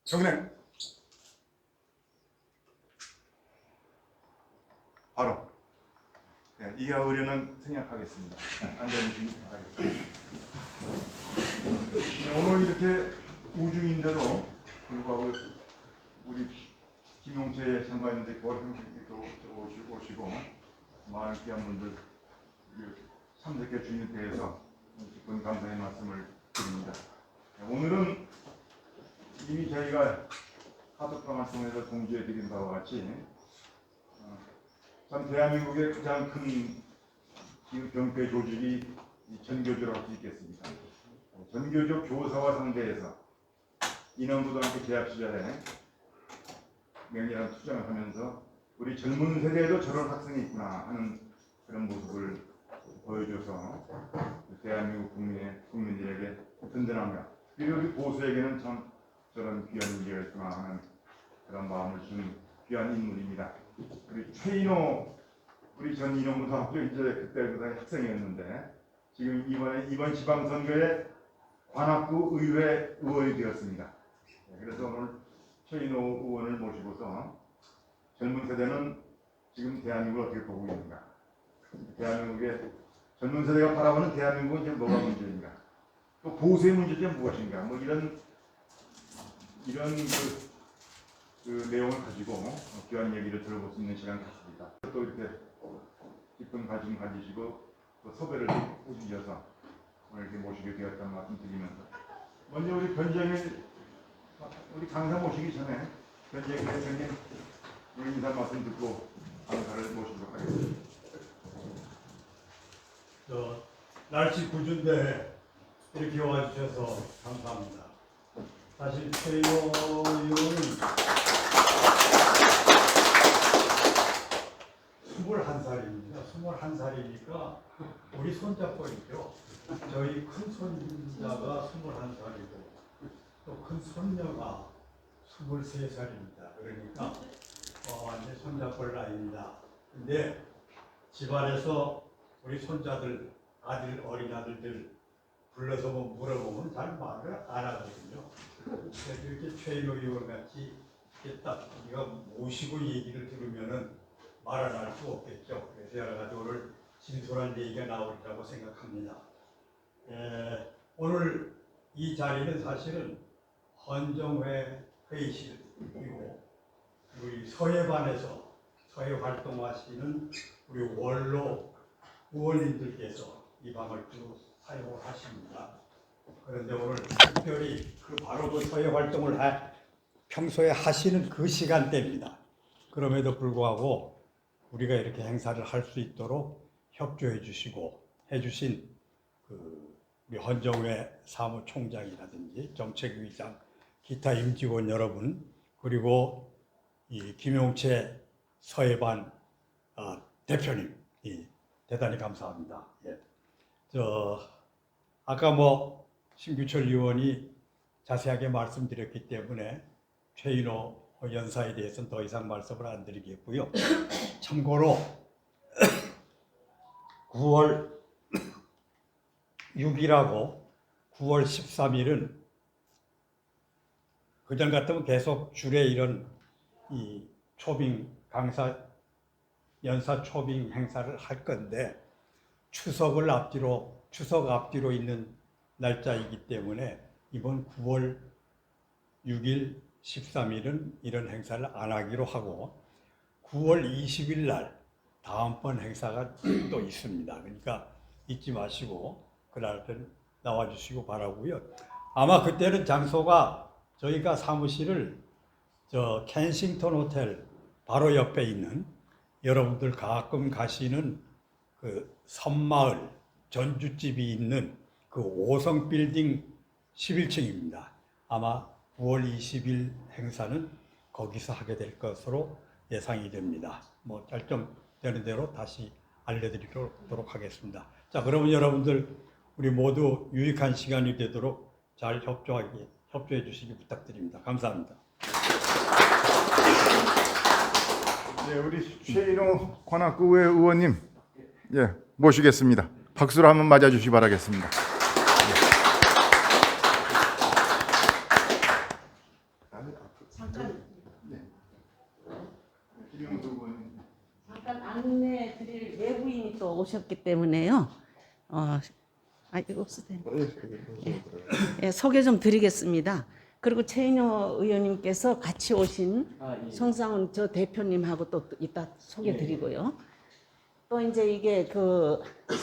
정은행 바로 이하 의료는 생략하겠습니다. 안전이 하겠습니다. 오늘 이렇게 우중인데도 불구하고 우리 김용채 장관님들 고향님도 오시고 많은 귀한 분들 참석해 주신 데 대해서 기쁜 감사의 말씀을 드립니다. 오늘은 이미 저희가 카톡방을 통해서 공지해 드린 바와 같이 참 대한민국의 가장 큰 기후경제 조직이 전교조라고 할 수 있겠습니다. 전교조 교사와 상대해서 인원부도 대학 시절에 맹렬한 투쟁을 하면서 우리 젊은 세대에도 저런 학생이 있구나 하는 그런 모습을 보여줘서 대한민국 국민들에게 든든함과 그리고 우리 보수에게는 참 저런 귀한 인재가 있구나 하는 그런 마음을 준 귀한 인물입니다. 우리 최인호 우리 전 인원고등학교 이제 그때보다 학생이었는데 지금 이번 지방선거에 관악구 의회 의원이 되었습니다. 그래서 오늘 최인호 의원을 모시고서 젊은 세대는 지금 대한민국을 어떻게 보고 있는가? 대한민국의 젊은 세대가 바라보는 대한민국은 이제 뭐가 문제인가? 또 보수의 문제점 무엇인가? 뭐 이런 그 내용을 가지고 귀한 얘기를 들어볼 수 있는 시간 같습니다. 또 이렇게 기쁜 관심 가지시고 또 섭외를 해주셔서 오늘 이렇게 모시게 되었다는 말씀 드리면서 먼저 우리 변정일 우리 강사 모시기 전에 변정일 대표님 우리 인사 말씀 듣고 강사를 모시도록 하겠습니다. 날씨 궂은데 이렇게 와주셔서 감사합니다. 사실 최인호 의원은 21살입니다. 21살이니까 우리 손자뻘이죠. 저희 큰 손자가 21살이고 또 큰 손녀가 23살입니다. 그러니까 완전 손자뻘 나이입니다. 근데 집안에서 우리 손자들, 어린 아들들 불러서 물어보면 잘 말을 안 하거든요. 그래서 이렇게 최인호 의원 같이 이렇게 딱 우리가 모시고 얘기를 들으면은 말 안 할 수 없겠죠. 그래서 여러 가지 오늘 진솔한 얘기가 나오리라고 생각합니다. 오늘 이 자리는 사실은 헌정회 회의실이고 우리 서해반에서 서해 활동하시는 우리 원로 의원님들께서 이 방을 쭉 사용을 하십니다. 그런데 오늘 특별히 바로 그 서해 활동을 평소에 하시는 그 시간대입니다. 그럼에도 불구하고 우리가 이렇게 행사를 할 수 있도록 협조해 주시고 해주신 우리 헌정회 사무총장이라든지 정책위장, 기타 임직원 여러분, 그리고 이 김용채 서해반 대표님, 대단히 감사합니다. 아까 신규철 의원이 자세하게 말씀드렸기 때문에 최인호 연사에 대해서는 더 이상 말씀을 안 드리겠고요. 참고로 9월 6일하고 9월 13일은 그전 같으면 계속 줄에 이런 이 초빙 강사 연사 초빙 행사를 할 건데 추석 앞뒤로 있는 날짜이기 때문에 이번 9월 6일, 13일은 이런 행사를 안 하기로 하고 9월 20일 날 다음번 행사가 또 있습니다. 그러니까 잊지 마시고 그날은 나와주시고 바라고요. 아마 그때는 장소가 저희가 사무실을 켄싱턴 호텔 바로 옆에 있는 여러분들 가끔 가시는 그 섬마을 전주집이 있는 그 5성 빌딩 11층입니다. 아마 9월 20일 행사는 거기서 하게 될 것으로 예상이 됩니다. 결정되는 대로 다시 알려드리도록 하겠습니다. 자, 그러면 여러분들 우리 모두 유익한 시간이 되도록 잘 협조해 주시기 부탁드립니다. 감사합니다. 네, 우리 최인호 관악구의 의원님 모시겠습니다. 박수로 한번 맞아주시기 바라겠습니다. 네. 오셨기 때문에요. 이거 없으세요? 예, 소개 좀 드리겠습니다. 그리고 최인호 의원님께서 같이 오신 송상훈 저 대표님하고 또 이따 소개 드리고요. 또 이제 이게 그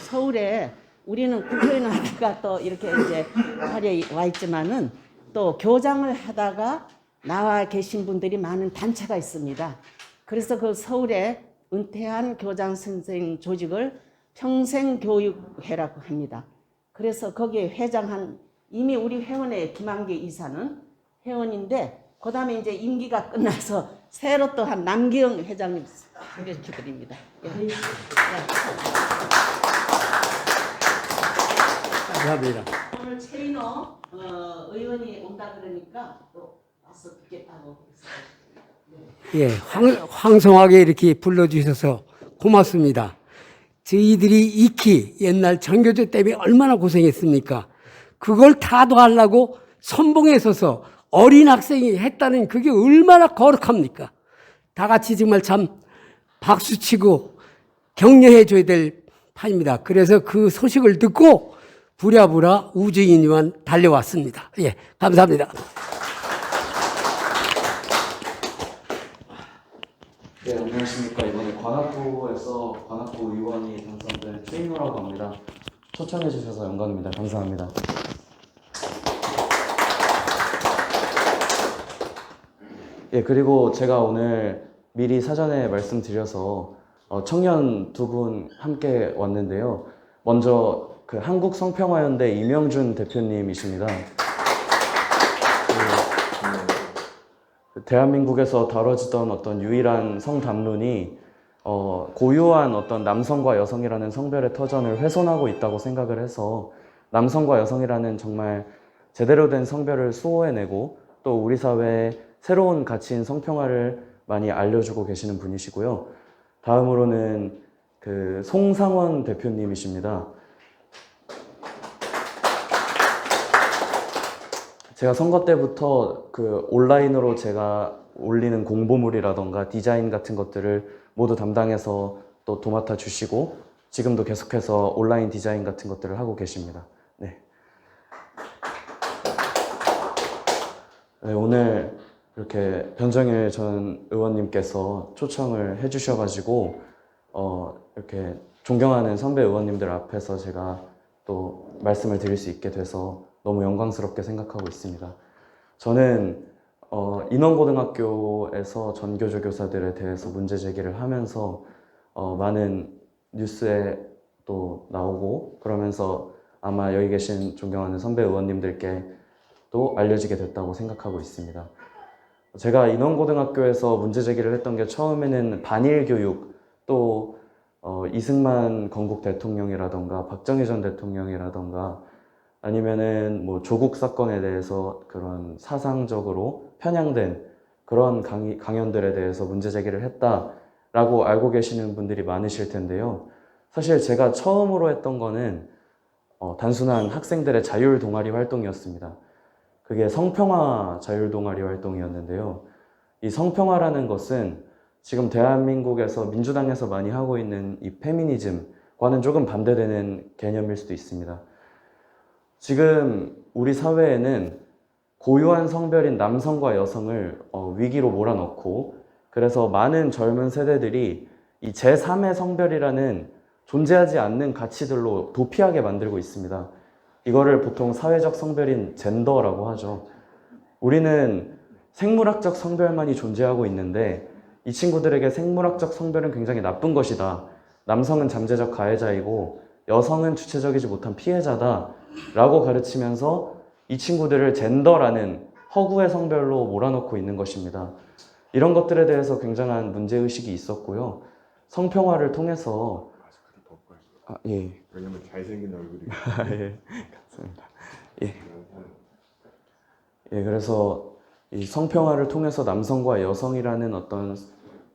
서울에 우리는 국회의원하다가 또 이렇게 이제 자리에 와 있지만은 또 교장을 하다가 나와 계신 분들이 많은 단체가 있습니다. 그래서 그 서울에 은퇴한 교장 선생 조직을 평생교육회라고 합니다. 그래서 거기에 회장한 이미 우리 회원의 김한계 이사는 회원인데 그 다음에 이제 임기가 끝나서 새로 또 한 남기영 회장님 소개시켜드립니다. 예. 네. 감사합니다. 오늘 최인호 의원이 온다 그러니까 또 와서 듣겠다고 그랬어요. 예, 황송하게 이렇게 불러주셔서 고맙습니다. 저희들이 익히 옛날 장교조 때문에 얼마나 고생했습니까? 그걸 타도하려고 선봉에 서서 어린 학생이 했다는 그게 얼마나 거룩합니까? 다 같이 정말 참 박수치고 격려해 줘야 될 판입니다. 그래서 그 소식을 듣고 부랴부랴 우주인이만 달려왔습니다. 예, 감사합니다. 네, 안녕하십니까. 이번에 관악구에서 관악구 의원이 당선된 최인호라고 합니다. 초청해 주셔서 영광입니다. 감사합니다. 예, 그리고 제가 오늘 미리 사전에 말씀드려서 청년 두 분 함께 왔는데요. 먼저 그 한국성평화연대 이명준 대표님이십니다. 대한민국에서 다뤄지던 어떤 유일한 성담론이 고유한 어떤 남성과 여성이라는 성별의 터전을 훼손하고 있다고 생각을 해서 남성과 여성이라는 정말 제대로 된 성별을 수호해내고 또 우리 사회에 새로운 가치인 성평화를 많이 알려주고 계시는 분이시고요. 다음으로는 그 송상원 대표님이십니다. 제가 선거 때부터 그 온라인으로 제가 올리는 공보물이라던가 디자인 같은 것들을 모두 담당해서 또 도맡아 주시고 지금도 계속해서 온라인 디자인 같은 것들을 하고 계십니다. 네. 네, 오늘 이렇게 변정일 전 의원님께서 초청을 해주셔가지고 이렇게 존경하는 선배 의원님들 앞에서 제가 또 말씀을 드릴 수 있게 돼서 너무 영광스럽게 생각하고 있습니다. 저는 인원고등학교에서 전교조 교사들에 대해서 문제 제기를 하면서 많은 뉴스에 또 나오고 그러면서 아마 여기 계신 존경하는 선배 의원님들께 또 알려지게 됐다고 생각하고 있습니다. 제가 인원고등학교에서 문제 제기를 했던 게 처음에는 반일교육 또 이승만 건국 대통령이라던가 박정희 전 대통령이라던가 아니면은 뭐 조국 사건에 대해서 그런 사상적으로 편향된 그런 강연들에 대해서 문제 제기를 했다라고 알고 계시는 분들이 많으실 텐데요. 사실 제가 처음으로 했던 거는 단순한 학생들의 자율 동아리 활동이었습니다. 그게 성평화 자율 동아리 활동이었는데요. 이 성평화라는 것은 지금 대한민국에서 민주당에서 많이 하고 있는 이 페미니즘과는 조금 반대되는 개념일 수도 있습니다. 지금 우리 사회에는 고유한 성별인 남성과 여성을 위기로 몰아넣고 그래서 많은 젊은 세대들이 이 제3의 성별이라는 존재하지 않는 가치들로 도피하게 만들고 있습니다. 이거를 보통 사회적 성별인 젠더라고 하죠. 우리는 생물학적 성별만이 존재하고 있는데 이 친구들에게 생물학적 성별은 굉장히 나쁜 것이다. 남성은 잠재적 가해자이고 여성은 주체적이지 못한 피해자다 라고 가르치면서 이 친구들을 젠더라는 허구의 성별로 몰아넣고 있는 것입니다. 이런 것들에 대해서 굉장한 문제의식이 있었고요. 성평화를 통해서 예. 왜냐면 잘생긴 얼굴이 예, 감사합니다. 예. 예, 그래서 이 성평화를 통해서 남성과 여성이라는 어떤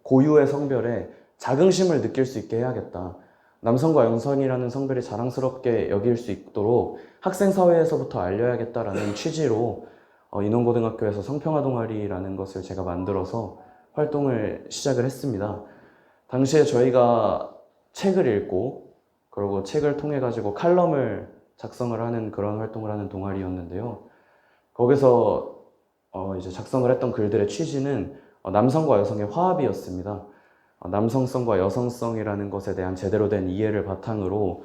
고유의 성별에 자긍심을 느낄 수 있게 해야겠다. 남성과 여성이라는 성별이 자랑스럽게 여길 수 있도록 학생 사회에서부터 알려야겠다라는 취지로 인원고등학교에서 성평화 동아리라는 것을 제가 만들어서 활동을 시작을 했습니다. 당시에 저희가 책을 읽고 그리고 책을 통해 가지고 칼럼을 작성을 하는 그런 활동을 하는 동아리였는데요. 거기서 이제 작성을 했던 글들의 취지는 남성과 여성의 화합이었습니다. 남성성과 여성성이라는 것에 대한 제대로 된 이해를 바탕으로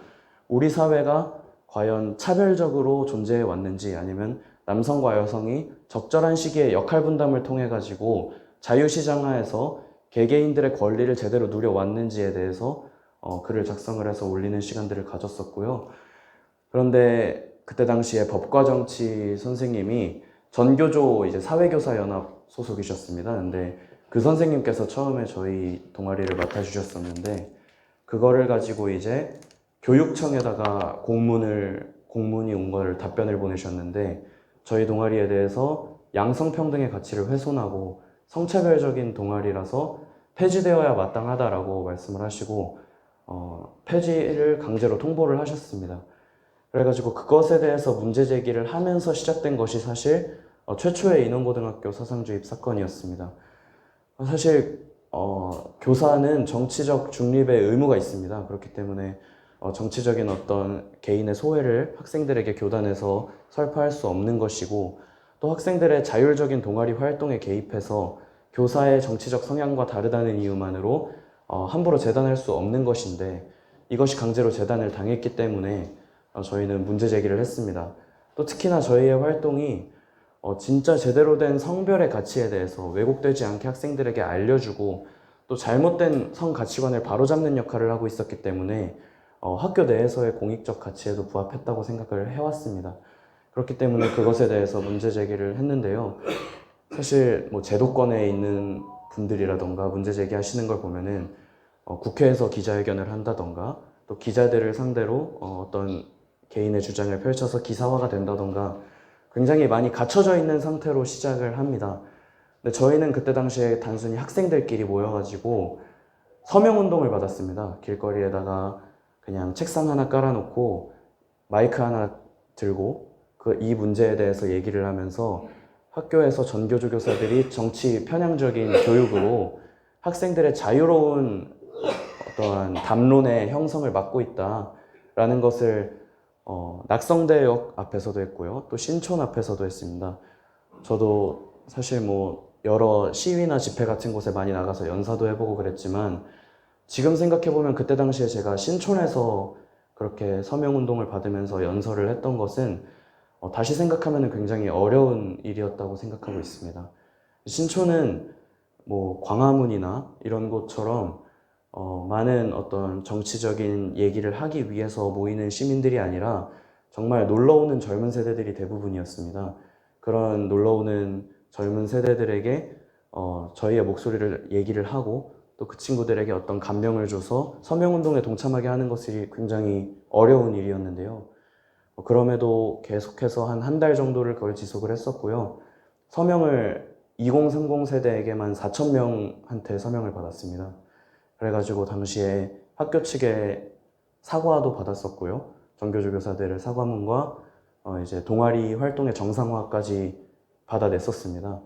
우리 사회가 과연 차별적으로 존재해 왔는지, 아니면 남성과 여성이 적절한 시기에 역할 분담을 통해 가지고 자유시장하에서 개개인들의 권리를 제대로 누려왔는지에 대해서 글을 작성을 해서 올리는 시간들을 가졌었고요. 그런데 그때 당시에 법과정치 선생님이 전교조 이제 사회교사연합 소속이셨습니다. 근데 그 선생님께서 처음에 저희 동아리를 맡아주셨었는데, 그거를 가지고 이제 교육청에다가 공문이 온 거를 답변을 보내셨는데, 저희 동아리에 대해서 양성평등의 가치를 훼손하고 성차별적인 동아리라서 폐지되어야 마땅하다라고 말씀을 하시고 폐지를 강제로 통보를 하셨습니다. 그래가지고 그것에 대해서 문제 제기를 하면서 시작된 것이 사실 최초의 인원고등학교 사상주입 사건이었습니다. 사실 교사는 정치적 중립의 의무가 있습니다. 그렇기 때문에 정치적인 어떤 개인의 소회를 학생들에게 교단에서 설파할 수 없는 것이고, 또 학생들의 자율적인 동아리 활동에 개입해서 교사의 정치적 성향과 다르다는 이유만으로 함부로 재단할 수 없는 것인데, 이것이 강제로 재단을 당했기 때문에 저희는 문제 제기를 했습니다. 또 특히나 저희의 활동이 진짜 제대로 된 성별의 가치에 대해서 왜곡되지 않게 학생들에게 알려주고, 또 잘못된 성 가치관을 바로잡는 역할을 하고 있었기 때문에 학교 내에서의 공익적 가치에도 부합했다고 생각을 해왔습니다. 그렇기 때문에 그것에 대해서 문제 제기를 했는데요. 사실 뭐 제도권에 있는 분들이라던가 문제 제기하시는 걸 보면은 국회에서 기자회견을 한다던가, 또 기자들을 상대로 어떤 개인의 주장을 펼쳐서 기사화가 된다던가 굉장히 많이 갖춰져 있는 상태로 시작을 합니다. 근데 저희는 그때 당시에 단순히 학생들끼리 모여가지고 서명운동을 받았습니다. 길거리에다가 그냥 책상 하나 깔아놓고 마이크 하나 들고 이 문제에 대해서 얘기를 하면서 학교에서 전교조 교사들이 정치 편향적인 교육으로 학생들의 자유로운 어떠한 담론의 형성을 막고 있다라는 것을 낙성대역 앞에서도 했고요. 또 신촌 앞에서도 했습니다. 저도 사실 뭐 여러 시위나 집회 같은 곳에 많이 나가서 연사도 해보고 그랬지만, 지금 생각해보면 그때 당시에 제가 신촌에서 그렇게 서명운동을 받으면서 연설을 했던 것은 다시 생각하면 굉장히 어려운 일이었다고 생각하고 있습니다. 신촌은 뭐 광화문이나 이런 곳처럼 많은 어떤 정치적인 얘기를 하기 위해서 모이는 시민들이 아니라 정말 놀러오는 젊은 세대들이 대부분이었습니다. 그런 놀러오는 젊은 세대들에게 저희의 목소리를 얘기를 하고, 또 그 친구들에게 어떤 감명을 줘서 서명운동에 동참하게 하는 것이 굉장히 어려운 일이었는데요. 그럼에도 계속해서 한 달 정도를 그걸 지속을 했었고요. 서명을 2030 세대에게만 4,000명한테 서명을 받았습니다. 그래가지고 당시에 학교 측에 사과도 받았었고요. 전교조 교사들의 사과문과 이제 동아리 활동의 정상화까지 받아냈었습니다.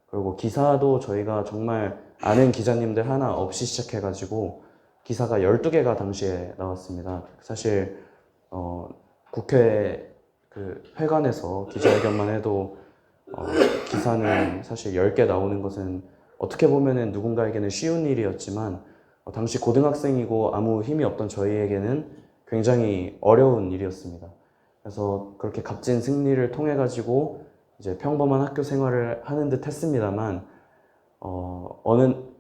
그리고 기사도 저희가 정말 아는 기자님들 하나 없이 시작해가지고 기사가 12개가 당시에 나왔습니다. 사실 국회 그 회관에서 기자회견만 해도 기사는 사실 10개 나오는 것은 어떻게 보면은 누군가에게는 쉬운 일이었지만 당시 고등학생이고 아무 힘이 없던 저희에게는 굉장히 어려운 일이었습니다. 그래서 그렇게 값진 승리를 통해 가지고 이제 평범한 학교 생활을 하는 듯 했습니다만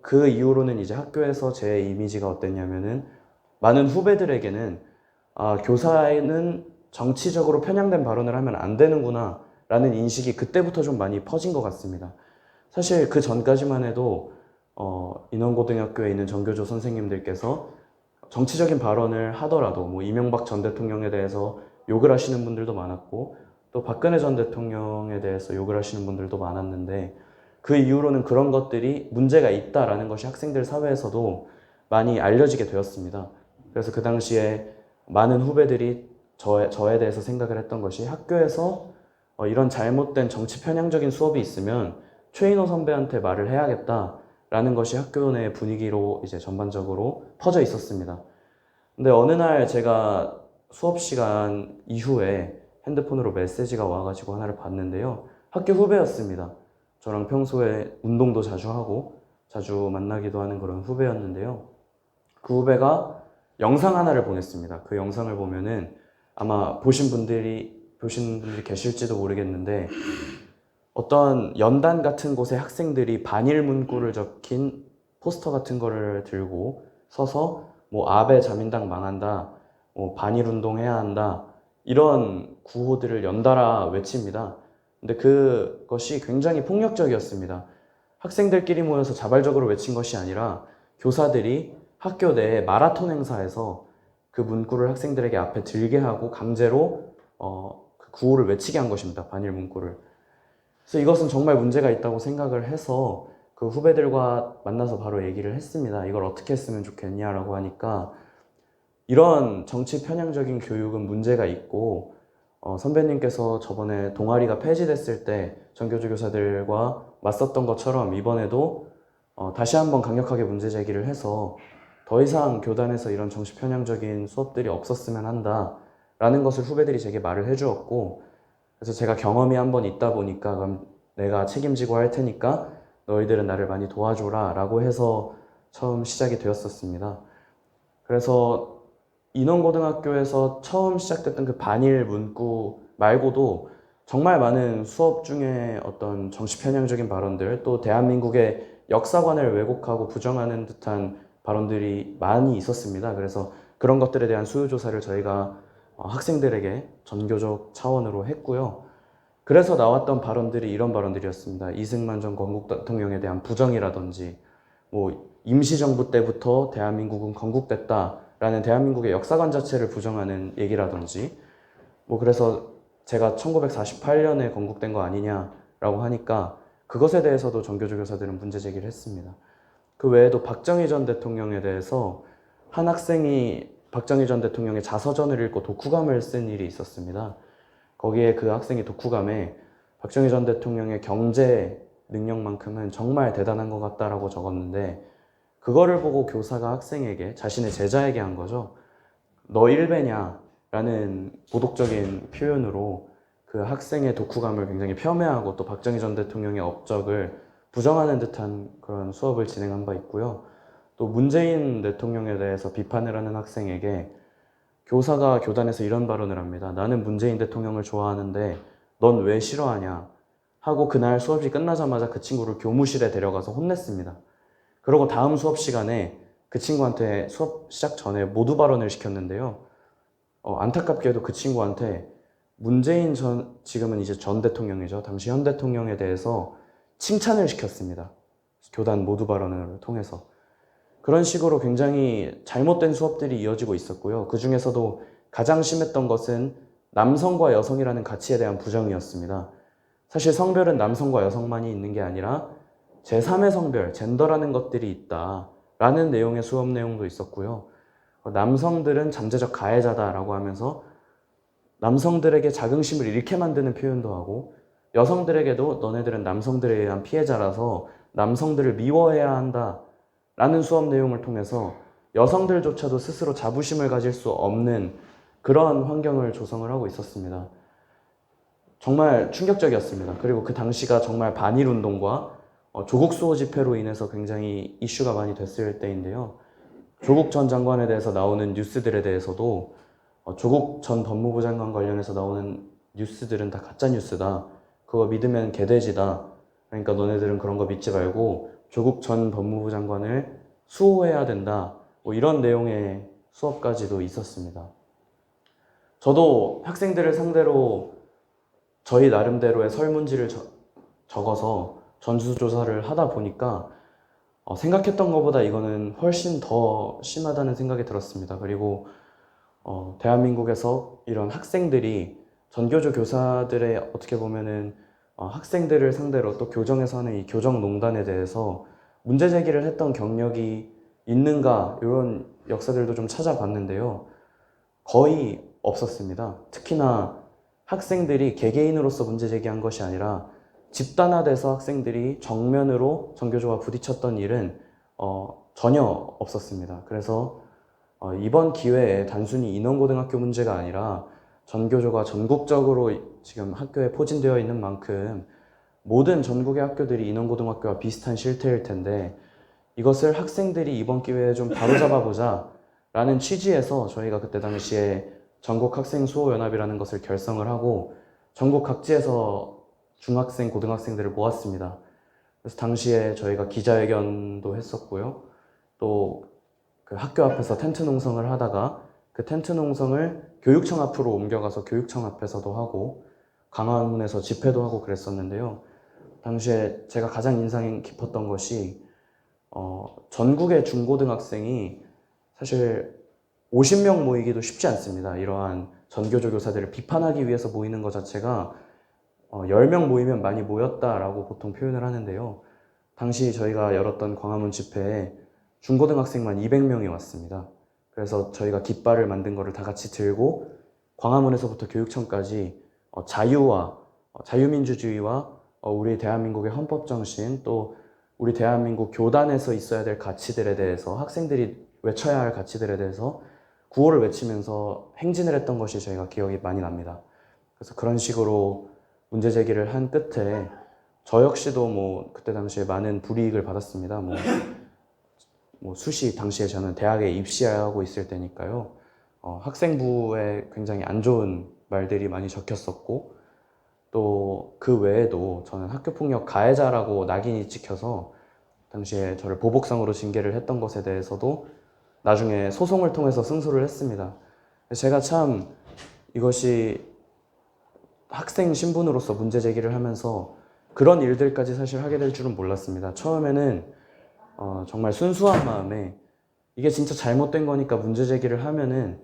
그 이후로는 이제 학교에서 제 이미지가 어땠냐면은 많은 후배들에게는 교사는 정치적으로 편향된 발언을 하면 안 되는구나 라는 인식이 그때부터 좀 많이 퍼진 것 같습니다. 사실 그 전까지만 해도 인원고등학교에 있는 전교조 선생님들께서 정치적인 발언을 하더라도 뭐 이명박 전 대통령에 대해서 욕을 하시는 분들도 많았고, 또 박근혜 전 대통령에 대해서 욕을 하시는 분들도 많았는데, 그 이후로는 그런 것들이 문제가 있다라는 것이 학생들 사회에서도 많이 알려지게 되었습니다. 그래서 그 당시에 많은 후배들이 저에 대해서 생각을 했던 것이, 학교에서 이런 잘못된 정치 편향적인 수업이 있으면 최인호 선배한테 말을 해야겠다라는 것이 학교 내 분위기로 이제 전반적으로 퍼져 있었습니다. 근데 어느 날 제가 수업 시간 이후에 핸드폰으로 메시지가 와가지고 하나를 봤는데요. 학교 후배였습니다. 저랑 평소에 운동도 자주 하고 자주 만나기도 하는 그런 후배였는데요. 그 후배가 영상 하나를 보냈습니다. 그 영상을 보면은 아마 보신 분들이 계실지도 모르겠는데 어떤 연단 같은 곳에 학생들이 반일 문구를 적힌 포스터 같은 거를 들고 서서 뭐 아베 자민당 망한다, 뭐 반일 운동해야 한다 이런 구호들을 연달아 외칩니다. 근데 그것이 굉장히 폭력적이었습니다. 학생들끼리 모여서 자발적으로 외친 것이 아니라 교사들이 학교 내 마라톤 행사에서 그 문구를 학생들에게 앞에 들게 하고 강제로 그 구호를 외치게 한 것입니다. 반일 문구를. 그래서 이것은 정말 문제가 있다고 생각을 해서 그 후배들과 만나서 바로 얘기를 했습니다. 이걸 어떻게 했으면 좋겠냐라고 하니까 이런 정치 편향적인 교육은 문제가 있고 선배님께서 저번에 동아리가 폐지됐을 때 전교조 교사들과 맞섰던 것처럼 이번에도 다시 한번 강력하게 문제 제기를 해서 더 이상 교단에서 이런 정치 편향적인 수업들이 없었으면 한다라는 것을 후배들이 제게 말을 해주었고 그래서 제가 경험이 한번 있다 보니까 그럼 내가 책임지고 할 테니까 너희들은 나를 많이 도와줘라 라고 해서 처음 시작이 되었었습니다. 그래서 인원고등학교에서 처음 시작됐던 그 반일 문구 말고도 정말 많은 수업 중에 어떤 정치 편향적인 발언들 또 대한민국의 역사관을 왜곡하고 부정하는 듯한 발언들이 많이 있었습니다. 그래서 그런 것들에 대한 수요조사를 저희가 학생들에게 전교적 차원으로 했고요. 그래서 나왔던 발언들이 이런 발언들이었습니다. 이승만 전 건국 대통령에 대한 부정이라든지 뭐 임시정부 때부터 대한민국은 건국됐다라는 대한민국의 역사관 자체를 부정하는 얘기라든지 뭐 그래서 제가 1948년에 건국된 거 아니냐라고 하니까 그것에 대해서도 전교조 교사들은 문제 제기를 했습니다. 그 외에도 박정희 전 대통령에 대해서 한 학생이 박정희 전 대통령의 자서전을 읽고 독후감을 쓴 일이 있었습니다. 거기에 그 학생이 독후감에 박정희 전 대통령의 경제 능력만큼은 정말 대단한 것 같다라고 적었는데 그거를 보고 교사가 학생에게 자신의 제자에게 한 거죠. 너 일배냐? 라는 모독적인 표현으로 그 학생의 독후감을 굉장히 폄훼하고 또 박정희 전 대통령의 업적을 부정하는 듯한 그런 수업을 진행한 바 있고요. 또 문재인 대통령에 대해서 비판을 하는 학생에게 교사가 교단에서 이런 발언을 합니다. 나는 문재인 대통령을 좋아하는데 넌 왜 싫어하냐? 하고 그날 수업이 끝나자마자 그 친구를 교무실에 데려가서 혼냈습니다. 그러고 다음 수업 시간에 그 친구한테 수업 시작 전에 모두 발언을 시켰는데요. 안타깝게도 그 친구한테 문재인 지금은 이제 전 대통령이죠. 당시 현 대통령에 대해서 칭찬을 시켰습니다. 교단 모두 발언을 통해서. 그런 식으로 굉장히 잘못된 수업들이 이어지고 있었고요. 그 중에서도 가장 심했던 것은 남성과 여성이라는 가치에 대한 부정이었습니다. 사실 성별은 남성과 여성만이 있는 게 아니라 제3의 성별, 젠더라는 것들이 있다라는 내용의 수업 내용도 있었고요. 남성들은 잠재적 가해자다라고 하면서 남성들에게 자긍심을 잃게 만드는 표현도 하고 여성들에게도 너네들은 남성들에 의한 피해자라서 남성들을 미워해야 한다라는 수업 내용을 통해서 여성들조차도 스스로 자부심을 가질 수 없는 그런 환경을 조성을 하고 있었습니다. 정말 충격적이었습니다. 그리고 그 당시가 정말 반일운동과 조국 수호 집회로 인해서 굉장히 이슈가 많이 됐을 때인데요. 조국 전 장관에 대해서 나오는 뉴스들에 대해서도 조국 전 법무부 장관 관련해서 나오는 뉴스들은 다 가짜 뉴스다. 그거 믿으면 개돼지다. 그러니까 너네들은 그런 거 믿지 말고 조국 전 법무부 장관을 수호해야 된다. 뭐 이런 내용의 수업까지도 있었습니다. 저도 학생들을 상대로 저희 나름대로의 설문지를 적어서 전수조사를 하다 보니까 생각했던 것보다 이거는 훨씬 더 심하다는 생각이 들었습니다. 그리고 대한민국에서 이런 학생들이 전교조 교사들의 어떻게 보면은 학생들을 상대로 또 교정에서 하는 이 교정농단에 대해서 문제 제기를 했던 경력이 있는가 이런 역사들도 좀 찾아봤는데요. 거의 없었습니다. 특히나 학생들이 개개인으로서 문제 제기한 것이 아니라 집단화돼서 학생들이 정면으로 전교조와 부딪혔던 일은 전혀 없었습니다. 그래서 이번 기회에 단순히 인원고등학교 문제가 아니라 전교조가 전국적으로 지금 학교에 포진되어 있는 만큼 모든 전국의 학교들이 인원고등학교와 비슷한 실태일 텐데 이것을 학생들이 이번 기회에 좀 바로잡아보자 라는 취지에서 저희가 그때 당시에 전국학생수호연합이라는 것을 결성을 하고 전국 각지에서 중학생, 고등학생들을 모았습니다. 그래서 당시에 저희가 기자회견도 했었고요. 또 그 학교 앞에서 텐트 농성을 하다가 그 텐트 농성을 교육청 앞으로 옮겨가서 교육청 앞에서도 하고 강화문에서 집회도 하고 그랬었는데요. 당시에 제가 가장 인상 깊었던 것이 전국의 중고등학생이 사실 50명 모이기도 쉽지 않습니다. 이러한 전교조 교사들을 비판하기 위해서 모이는 것 자체가 10명 모이면 많이 모였다라고 보통 표현을 하는데요. 당시 저희가 열었던 광화문 집회에 중고등학생만 200명이 왔습니다. 그래서 저희가 깃발을 만든 거를 다 같이 들고 광화문에서부터 교육청까지 자유와 자유민주주의와 우리 대한민국의 헌법정신 또 우리 대한민국 교단에서 있어야 될 가치들에 대해서 학생들이 외쳐야 할 가치들에 대해서 구호를 외치면서 행진을 했던 것이 저희가 기억이 많이 납니다. 그래서 그런 식으로 문제 제기를 한 끝에 저 역시도 뭐 그때 당시에 많은 불이익을 받았습니다. 뭐 수시 당시에 저는 대학에 입시하고 있을 때니까요. 학생부에 굉장히 안 좋은 말들이 많이 적혔었고 또 그 외에도 저는 학교폭력 가해자라고 낙인이 찍혀서 당시에 저를 보복성으로 징계를 했던 것에 대해서도 나중에 소송을 통해서 승소를 했습니다. 제가 참 이것이 학생 신분으로서 문제 제기를 하면서 그런 일들까지 사실 하게 될 줄은 몰랐습니다. 처음에는 정말 순수한 마음에 이게 진짜 잘못된 거니까 문제 제기를 하면은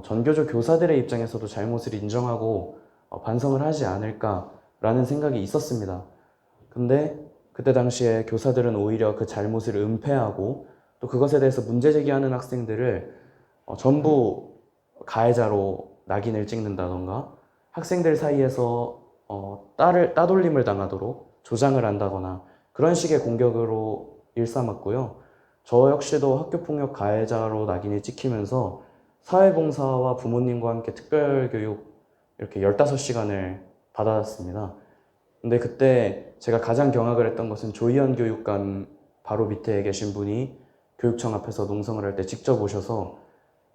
전교조 교사들의 입장에서도 잘못을 인정하고 반성을 하지 않을까라는 생각이 있었습니다. 근데 그때 당시에 교사들은 오히려 그 잘못을 은폐하고 또 그것에 대해서 문제 제기하는 학생들을 전부 가해자로 낙인을 찍는다던가 학생들 사이에서 따돌림을 당하도록 조장을 한다거나 그런 식의 공격으로 일삼았고요. 저 역시도 학교폭력 가해자로 낙인이 찍히면서 사회봉사와 부모님과 함께 특별교육 이렇게 15시간을 받았습니다. 근데 그때 제가 가장 경악을 했던 것은 조희연 교육감 바로 밑에 계신 분이 교육청 앞에서 농성을 할 때 직접 오셔서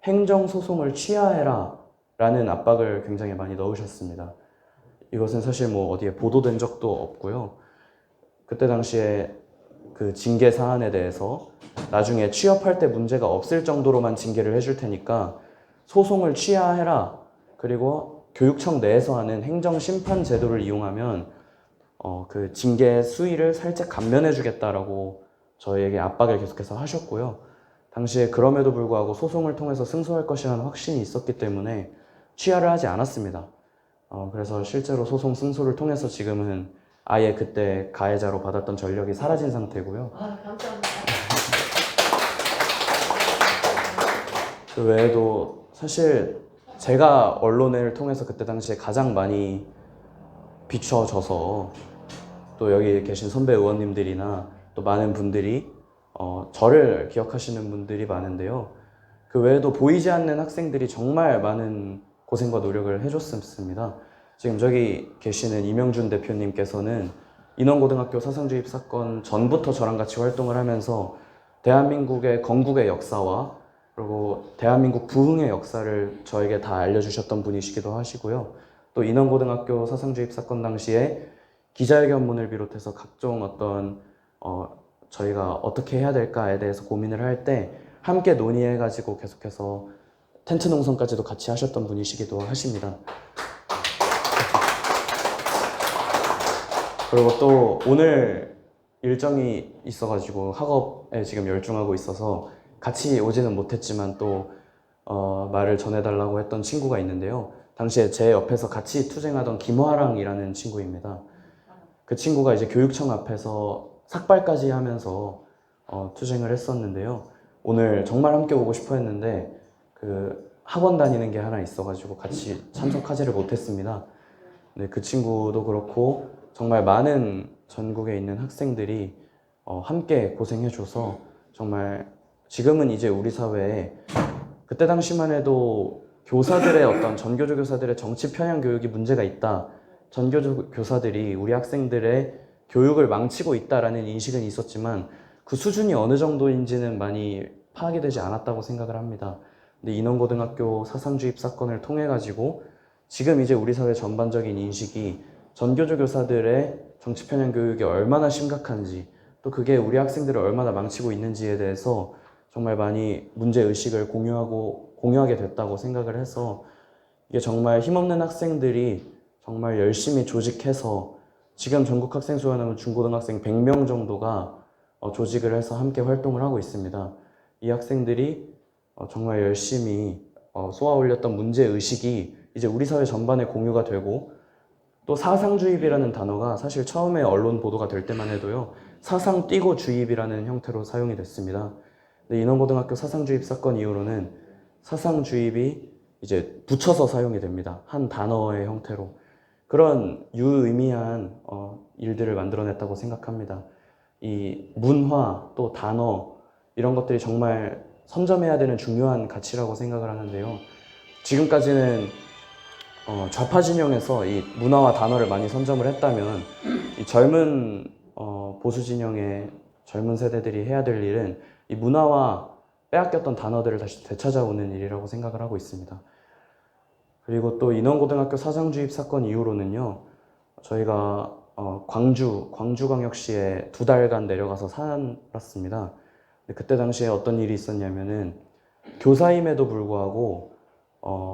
행정소송을 취하해라 라는 압박을 굉장히 많이 넣으셨습니다. 이것은 사실 뭐 어디에 보도된 적도 없고요. 그때 당시에 그 징계 사안에 대해서 나중에 취업할 때 문제가 없을 정도로만 징계를 해줄 테니까 소송을 취하해라. 그리고 교육청 내에서 하는 행정심판 제도를 이용하면 그 징계 수위를 살짝 감면해 주겠다라고 저희에게 압박을 계속해서 하셨고요. 당시에 그럼에도 불구하고 소송을 통해서 승소할 것이라는 확신이 있었기 때문에 취하를 하지 않았습니다. 그래서 실제로 소송 승소를 통해서 지금은 아예 그때 가해자로 받았던 전력이 사라진 상태고요. 감사합니다. 그 외에도 사실 제가 언론을 통해서 그때 당시에 가장 많이 비춰져서 또 여기 계신 선배 의원님들이나 또 많은 분들이 저를 기억하시는 분들이 많은데요. 그 외에도 보이지 않는 학생들이 정말 많은 고생과 노력을 해줬습니다. 지금 저기 계시는 이명준 대표님께서는 인원고등학교 사상주입 사건 전부터 저랑 같이 활동을 하면서 대한민국의 건국의 역사와 그리고 대한민국 부흥의 역사를 저에게 다 알려주셨던 분이시기도 하시고요. 또 인원고등학교 사상주입 사건 당시에 기자회견문을 비롯해서 각종 어떤 저희가 어떻게 해야 될까에 대해서 고민을 할 때 함께 논의해가지고 계속해서 텐트 농성까지도 같이 하셨던 분이시기도 하십니다. 그리고 또 오늘 일정이 있어가지고 학업에 지금 열중하고 있어서 같이 오지는 못했지만 또 말을 전해달라고 했던 친구가 있는데요. 당시에 제 옆에서 같이 투쟁하던 김화랑이라는 친구입니다. 그 친구가 이제 교육청 앞에서 삭발까지 하면서 투쟁을 했었는데요. 오늘 정말 함께 오고 싶어 했는데 그 학원 다니는 게 하나 있어가지고 같이 참석하지를 못했습니다. 네, 그 친구도 그렇고 정말 많은 전국에 있는 학생들이 함께 고생해줘서 정말 지금은 이제 우리 사회에 그때 당시만 해도 교사들의 어떤 전교조 교사들의 정치 편향 교육이 문제가 있다. 전교조 교사들이 우리 학생들의 교육을 망치고 있다라는 인식은 있었지만 그 수준이 어느 정도인지는 많이 파악이 되지 않았다고 생각을 합니다. 근데 인원고등학교 사상주입 사건을 통해 가지고 지금 이제 우리 사회 전반적인 인식이 전교조 교사들의 정치 편향 교육이 얼마나 심각한지 또 그게 우리 학생들을 얼마나 망치고 있는지에 대해서 정말 많이 문제의식을 공유하게 됐다고 생각을 해서 이게 정말 힘없는 학생들이 정말 열심히 조직해서 지금 전국 학생 수가 하면 중고등학생 100명 정도가 조직을 해서 함께 활동을 하고 있습니다. 이 학생들이 정말 열심히 쏘아 올렸던 문제의식이 이제 우리 사회 전반에 공유가 되고 또 사상주입이라는 단어가 사실 처음에 언론 보도가 될 때만 해도요 사상 띄고 주입이라는 형태로 사용이 됐습니다. 근데 인원고등학교 사상주입 사건 이후로는 사상주입이 이제 붙여서 사용이 됩니다. 한 단어의 형태로. 그런 유의미한 일들을 만들어냈다고 생각합니다. 이 문화 또 단어 이런 것들이 정말 선점해야 되는 중요한 가치라고 생각을 하는데요. 지금까지는 좌파 진영에서 이 문화와 단어를 많이 선점을 했다면 이 젊은 보수 진영의 젊은 세대들이 해야 될 일은 이 문화와 빼앗겼던 단어들을 다시 되찾아오는 일이라고 생각을 하고 있습니다. 그리고 또 인원고등학교 사상주입 사건 이후로는요, 저희가 광주광역시에 2달간 내려가서 살았습니다. 근데 그때 당시에 어떤 일이 있었냐면은 교사임에도 불구하고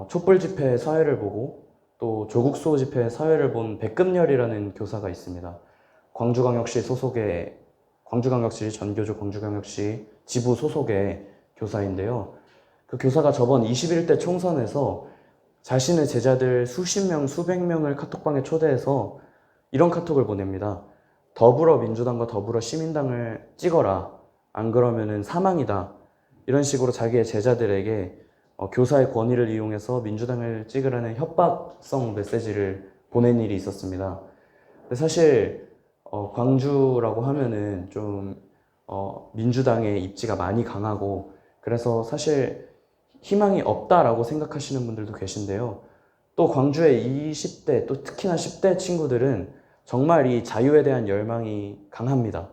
촛불 집회 사회를 보고 또 조국수호 집회 사회를 본 백금열이라는 교사가 있습니다. 광주광역시 소속의 광주광역시 전교조 광주광역시 지부 소속의 교사인데요. 그 교사가 저번 21대 총선에서 자신의 제자들 수십 명, 수백 명을 카톡방에 초대해서 이런 카톡을 보냅니다. 더불어민주당과 더불어시민당을 찍어라. 안 그러면은 사망이다. 이런 식으로 자기의 제자들에게 교사의 권위를 이용해서 민주당을 찍으라는 협박성 메시지를 보낸 일이 있었습니다. 근데 사실 광주라고 하면은 좀 민주당의 입지가 많이 강하고 그래서 사실 희망이 없다라고 생각하시는 분들도 계신데요. 또 광주의 20대 또 특히나 10대 친구들은 정말 이 자유에 대한 열망이 강합니다.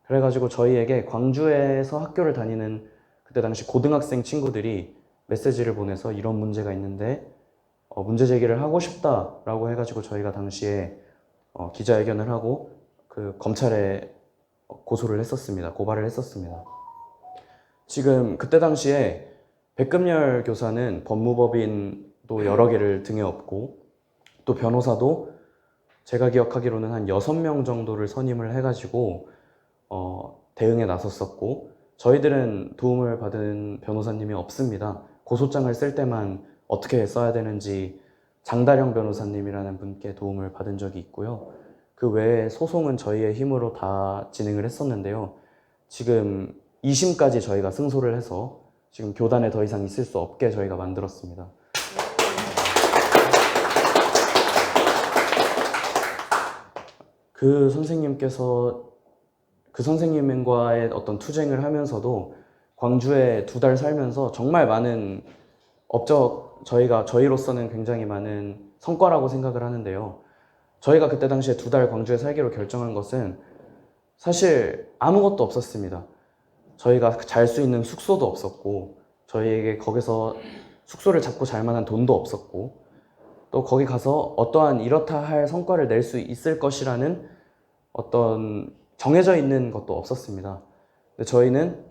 그래가지고 저희에게 광주에서 학교를 다니는 그때 당시 고등학생 친구들이 메시지를 보내서 이런 문제가 있는데 문제 제기를 하고 싶다라고 해가지고 저희가 당시에 기자회견을 하고 그 검찰에 고소를 했었습니다. 고발을 했었습니다. 지금 그때 당시에 백금열 교사는 법무법인도 여러 개를 등에 업고 또 변호사도 제가 기억하기로는 한 6명 정도를 선임을 해가지고 대응에 나섰었고 저희들은 도움을 받은 변호사님이 없습니다. 고소장을 쓸 때만 어떻게 써야 되는지 장다령 변호사님이라는 분께 도움을 받은 적이 있고요. 그 외에 소송은 저희의 힘으로 다 진행을 했었는데요. 지금 2심까지 저희가 승소를 해서 지금 교단에 더 이상 있을 수 없게 저희가 만들었습니다. 그 선생님과의 어떤 투쟁을 하면서도 광주에 2달 살면서 정말 많은 저희로서는 굉장히 많은 성과라고 생각을 하는데요. 저희가 그때 당시에 2달 광주에 살기로 결정한 것은 사실 아무것도 없었습니다. 저희가 잘 수 있는 숙소도 없었고 저희에게 거기서 숙소를 잡고 잘 만한 돈도 없었고 또 거기 가서 어떠한 이렇다 할 성과를 낼 수 있을 것이라는 어떤 정해져 있는 것도 없었습니다. 근데 저희는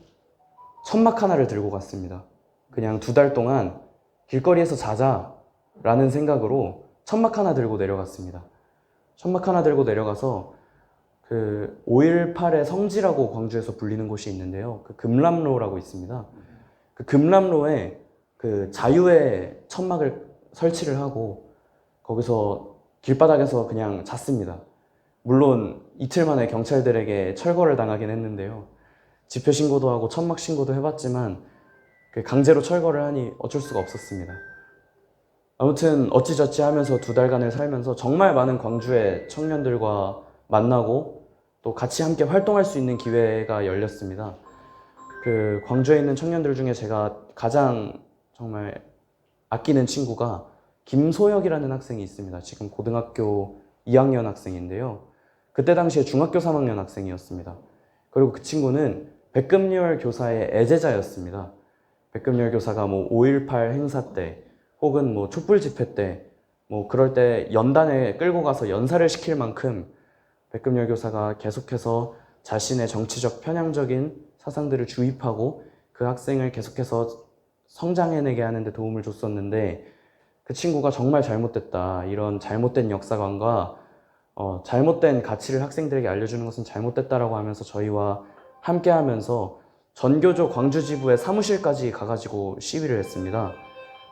천막 하나를 들고 갔습니다. 그냥 2달 동안 길거리에서 자자라는 생각으로 천막 하나 들고 내려갔습니다. 천막 하나 들고 내려가서 그 5.18의 성지라고 광주에서 불리는 곳이 있는데요. 그 금람로라고 있습니다. 그 금람로에 그 자유의 천막을 설치를 하고 거기서 길바닥에서 그냥 잤습니다. 물론 이틀 만에 경찰들에게 철거를 당하긴 했는데요. 집회 신고도 하고 천막 신고도 해봤지만 강제로 철거를 하니 어쩔 수가 없었습니다. 아무튼 어찌저찌 하면서 2달간을 살면서 정말 많은 광주의 청년들과 만나고 또 같이 함께 활동할 수 있는 기회가 열렸습니다. 그 광주에 있는 청년들 중에 제가 가장 정말 아끼는 친구가 김소혁이라는 학생이 있습니다. 지금 고등학교 2학년 학생인데요. 그때 당시에 중학교 3학년 학생이었습니다. 그리고 그 친구는 백금열 교사의 애제자였습니다. 백금열 교사가 뭐 5.18 행사 때 혹은 뭐 촛불 집회 때 뭐 그럴 때 연단에 끌고 가서 연사를 시킬 만큼 백금열 교사가 계속해서 자신의 정치적 편향적인 사상들을 주입하고 그 학생을 계속해서 성장해내게 하는 데 도움을 줬었는데 그 친구가 정말 잘못됐다. 이런 잘못된 역사관과 잘못된 가치를 학생들에게 알려주는 것은 잘못됐다라고 하면서 저희와 함께 하면서 전교조 광주지부의 사무실까지 가가지고 시위를 했습니다.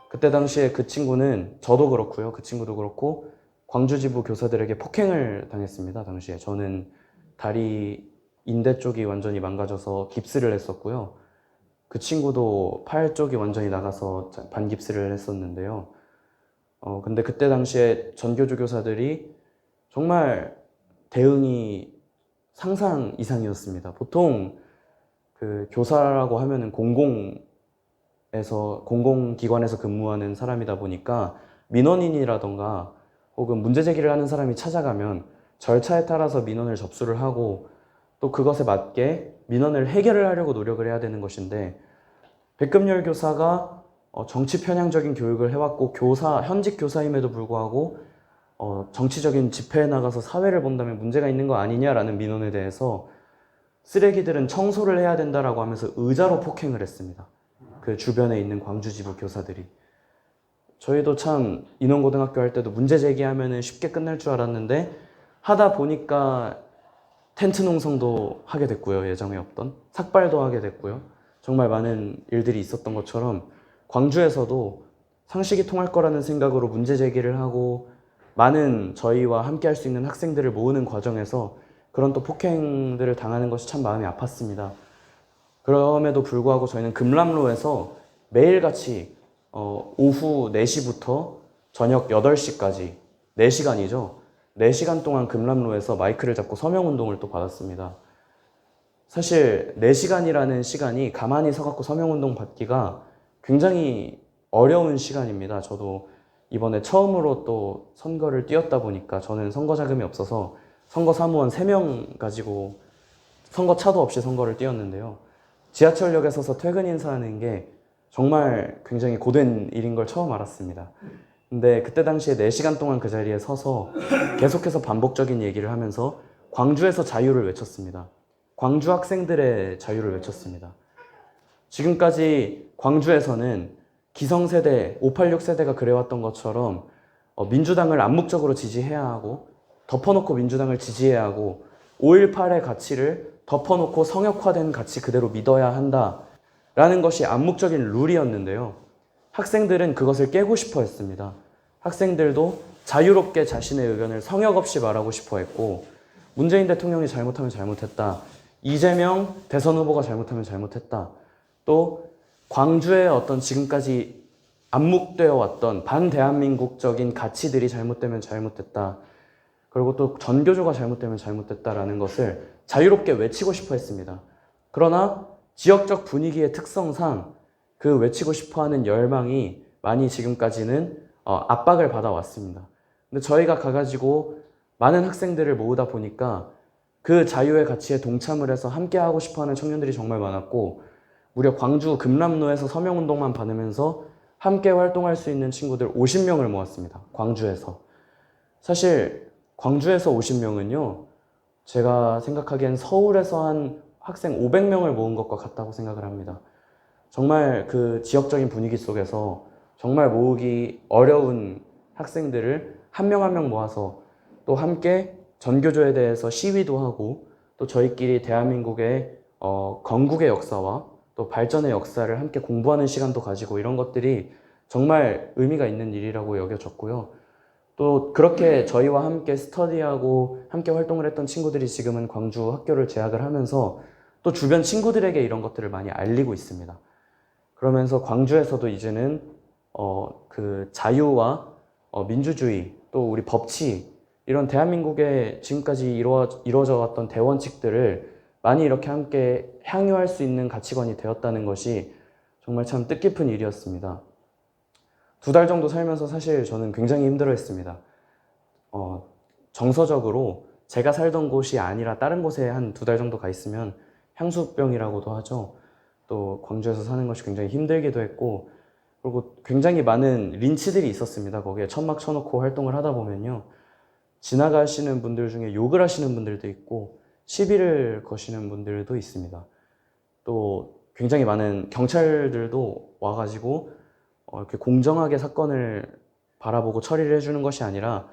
그때 당시에 그 친구는 저도 그렇고요. 그 친구도 그렇고 광주지부 교사들에게 폭행을 당했습니다. 당시에 저는 다리 인대 쪽이 완전히 망가져서 깁스를 했었고요. 그 친구도 팔 쪽이 완전히 나가서 반깁스를 했었는데요. 근데 그때 당시에 전교조 교사들이 정말 대응이 상상 이상이었습니다. 보통 그 교사라고 하면은 공공기관에서 근무하는 사람이다 보니까 민원인이라던가 혹은 문제 제기를 하는 사람이 찾아가면 절차에 따라서 민원을 접수를 하고 또 그것에 맞게 민원을 해결을 하려고 노력을 해야 되는 것인데 백금열 교사가 정치 편향적인 교육을 해왔고 현직 교사임에도 불구하고 정치적인 집회에 나가서 사회를 본다면 문제가 있는 거 아니냐라는 민원에 대해서 쓰레기들은 청소를 해야 된다라고 하면서 의자로 폭행을 했습니다. 그 주변에 있는 광주지부 교사들이. 저희도 참 인원고등학교 할 때도 문제 제기하면 쉽게 끝날 줄 알았는데 하다 보니까 텐트 농성도 하게 됐고요. 예정에 없던 삭발도 하게 됐고요. 정말 많은 일들이 있었던 것처럼 광주에서도 상식이 통할 거라는 생각으로 문제 제기를 하고 많은 저희와 함께 할 수 있는 학생들을 모으는 과정에서 그런 또 폭행들을 당하는 것이 참 마음이 아팠습니다. 그럼에도 불구하고 저희는 금람로에서 매일같이 오후 4시부터 저녁 8시까지 4시간이죠. 4시간 동안 금람로에서 마이크를 잡고 서명운동을 또 받았습니다. 사실 4시간이라는 시간이 가만히 서갖고 서명운동 받기가 굉장히 어려운 시간입니다. 저도 이번에 처음으로 또 선거를 뛰었다 보니까 저는 선거 자금이 없어서 선거 사무원 3명 가지고 선거차도 없이 선거를 뛰었는데요. 지하철역에 서서 퇴근 인사하는 게 정말 굉장히 고된 일인 걸 처음 알았습니다. 근데 그때 당시에 4시간 동안 그 자리에 서서 계속해서 반복적인 얘기를 하면서 광주에서 자유를 외쳤습니다. 광주 학생들의 자유를 외쳤습니다. 지금까지 광주에서는 기성세대, 586 세대가 그래왔던 것처럼 민주당을 암묵적으로 지지해야 하고 덮어놓고 민주당을 지지해야 하고 5.18의 가치를 덮어놓고 성역화된 가치 그대로 믿어야 한다라는 것이 암묵적인 룰이었는데요. 학생들은 그것을 깨고 싶어 했습니다. 학생들도 자유롭게 자신의 의견을 성역 없이 말하고 싶어 했고 문재인 대통령이 잘못하면 잘못했다. 이재명 대선 후보가 잘못하면 잘못했다. 또 광주의 어떤 지금까지 암묵되어 왔던 반대한민국적인 가치들이 잘못되면 잘못됐다. 그리고 또 전교조가 잘못되면 잘못됐다라는 것을 자유롭게 외치고 싶어 했습니다. 그러나 지역적 분위기의 특성상 그 외치고 싶어 하는 열망이 많이 지금까지는 압박을 받아왔습니다. 근데 저희가 가가지고 많은 학생들을 모으다 보니까 그 자유의 가치에 동참을 해서 함께 하고 싶어 하는 청년들이 정말 많았고 무려 광주 금람로에서 서명운동만 받으면서 함께 활동할 수 있는 친구들 50명을 모았습니다. 광주에서. 사실 광주에서 50명은요. 제가 생각하기엔 서울에서 한 학생 500명을 모은 것과 같다고 생각을 합니다. 정말 그 지역적인 분위기 속에서 정말 모으기 어려운 학생들을 한 명 한 명 모아서 또 함께 전교조에 대해서 시위도 하고 또 저희끼리 대한민국의 건국의 역사와 또 발전의 역사를 함께 공부하는 시간도 가지고 이런 것들이 정말 의미가 있는 일이라고 여겨졌고요. 또 그렇게 저희와 함께 스터디하고 함께 활동을 했던 친구들이 지금은 광주 학교를 재학을 하면서 또 주변 친구들에게 이런 것들을 많이 알리고 있습니다. 그러면서 광주에서도 이제는 그 자유와 민주주의 또 우리 법치 이런 대한민국의 지금까지 이루어져 왔던 대원칙들을 많이 이렇게 함께 향유할 수 있는 가치관이 되었다는 것이 정말 참 뜻깊은 일이었습니다. 2달 정도 살면서 사실 저는 굉장히 힘들어했습니다. 정서적으로 제가 살던 곳이 아니라 다른 곳에 한 2달 정도 가 있으면 향수병이라고도 하죠. 또 광주에서 사는 것이 굉장히 힘들기도 했고, 그리고 굉장히 많은 린치들이 있었습니다. 거기에 천막 쳐놓고 활동을 하다 보면요, 지나가시는 분들 중에 욕을 하시는 분들도 있고 시비를 거시는 분들도 있습니다. 또 굉장히 많은 경찰들도 와가지고 이렇게 공정하게 사건을 바라보고 처리를 해주는 것이 아니라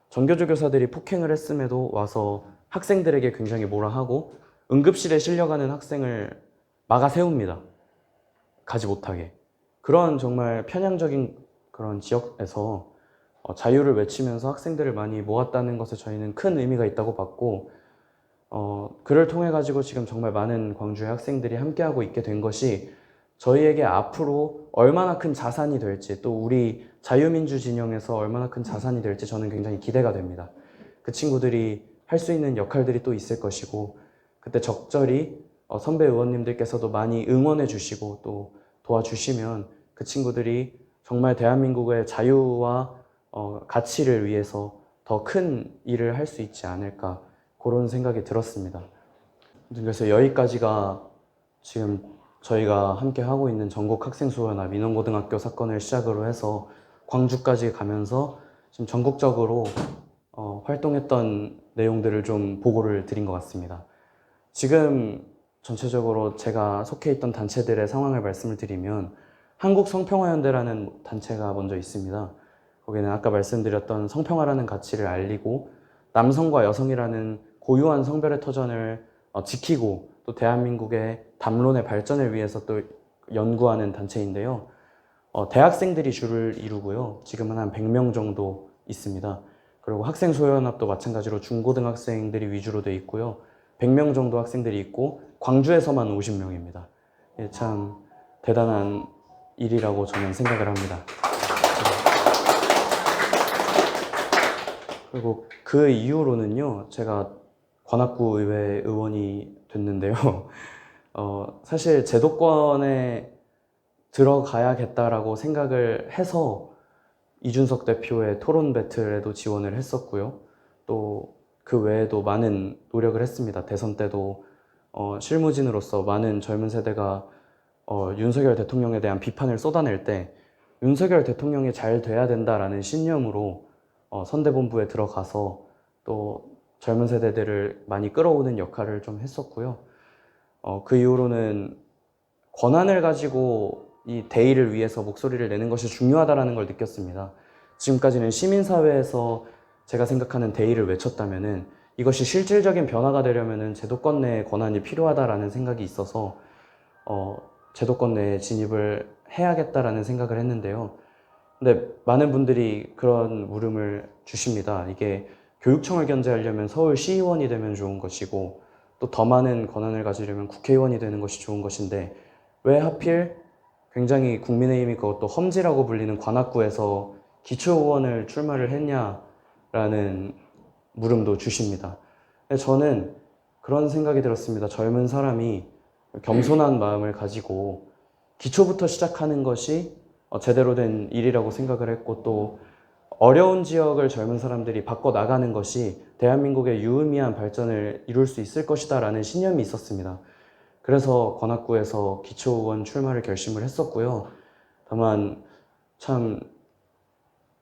전교조 교사들이 폭행을 했음에도 와서 학생들에게 굉장히 뭐라 하고 응급실에 실려가는 학생을 막아 세웁니다. 가지 못하게. 그런 정말 편향적인 그런 지역에서 자유를 외치면서 학생들을 많이 모았다는 것에 저희는 큰 의미가 있다고 봤고, 그를 통해 가지고 지금 정말 많은 광주의 학생들이 함께하고 있게 된 것이 저희에게 앞으로 얼마나 큰 자산이 될지, 또 우리 자유민주 진영에서 얼마나 큰 자산이 될지 저는 굉장히 기대가 됩니다. 그 친구들이 할 수 있는 역할들이 또 있을 것이고, 그때 적절히 선배 의원님들께서도 많이 응원해 주시고 또 도와주시면 그 친구들이 정말 대한민국의 자유와 가치를 위해서 더 큰 일을 할 수 있지 않을까, 그런 생각이 들었습니다. 그래서 여기까지가 지금 저희가 함께 하고 있는 전국학생수호연합 민원고등학교 사건을 시작으로 해서 광주까지 가면서 지금 전국적으로 활동했던 내용들을 좀 보고를 드린 것 같습니다. 지금 전체적으로 제가 속해 있던 단체들의 상황을 말씀을 드리면, 한국성평화연대라는 단체가 먼저 있습니다. 거기는 아까 말씀드렸던 성평화라는 가치를 알리고 남성과 여성이라는 고유한 성별의 터전을 지키고 또 대한민국의 담론의 발전을 위해서 또 연구하는 단체인데요. 대학생들이 주를 이루고요. 지금은 한 100명 정도 있습니다. 그리고 학생소연합도 마찬가지로 중고등학생들이 위주로 돼 있고요. 100명 정도 학생들이 있고 광주에서만 50명입니다. 참 대단한 일이라고 저는 생각을 합니다. 그리고 그 이후로는요, 제가 관악구 의회 의원이 됐는데요. 사실 제도권에 들어가야겠다라고 생각을 해서 이준석 대표의 토론 배틀에도 지원을 했었고요. 또 그 외에도 많은 노력을 했습니다. 대선 때도 실무진으로서 많은 젊은 세대가 윤석열 대통령에 대한 비판을 쏟아낼 때 윤석열 대통령이 잘 돼야 된다라는 신념으로 선대본부에 들어가서 또 젊은 세대들을 많이 끌어오는 역할을 좀 했었고요. 그 이후로는 권한을 가지고 이 대의를 위해서 목소리를 내는 것이 중요하다는 걸 느꼈습니다. 지금까지는 시민사회에서 제가 생각하는 대의를 외쳤다면은 이것이 실질적인 변화가 되려면은 제도권 내의 권한이 필요하다라는 생각이 있어서 제도권 내에 진입을 해야겠다라는 생각을 했는데요. 근데 많은 분들이 그런 물음을 주십니다. 이게 교육청을 견제하려면 서울시의원이 되면 좋은 것이고 또 더 많은 권한을 가지려면 국회의원이 되는 것이 좋은 것인데 왜 하필 굉장히 국민의힘이 그것도 험지라고 불리는 관악구에서 기초의원을 출마를 했냐라는 물음도 주십니다. 저는 그런 생각이 들었습니다. 젊은 사람이 겸손한 마음을 가지고 기초부터 시작하는 것이 제대로 된 일이라고 생각을 했고, 또 어려운 지역을 젊은 사람들이 바꿔나가는 것이 대한민국의 유의미한 발전을 이룰 수 있을 것이다 라는 신념이 있었습니다. 그래서 관악구에서 기초의원 출마를 결심을 했었고요. 다만 참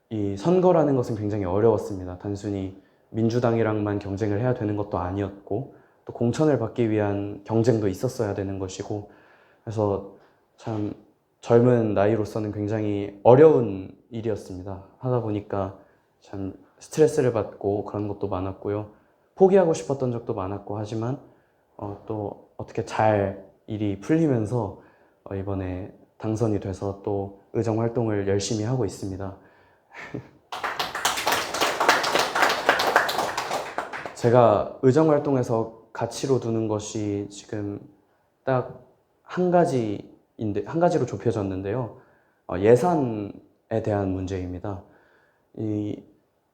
이 선거라는 것은 굉장히 어려웠습니다. 단순히 민주당이랑만 경쟁을 해야 되는 것도 아니었고 또 공천을 받기 위한 경쟁도 있었어야 되는 것이고, 그래서 참 젊은 나이로서는 굉장히 어려운 일이었습니다. 하다 보니까 참 스트레스를 받고 그런 것도 많았고요. 포기하고 싶었던 적도 많았고, 하지만 또 어떻게 잘 일이 풀리면서 이번에 당선이 돼서 또 의정 활동을 열심히 하고 있습니다. 제가 의정 활동에서 가치로 두는 것이 지금 딱 한 가지로 좁혀졌는데요. 예산에 대한 문제입니다.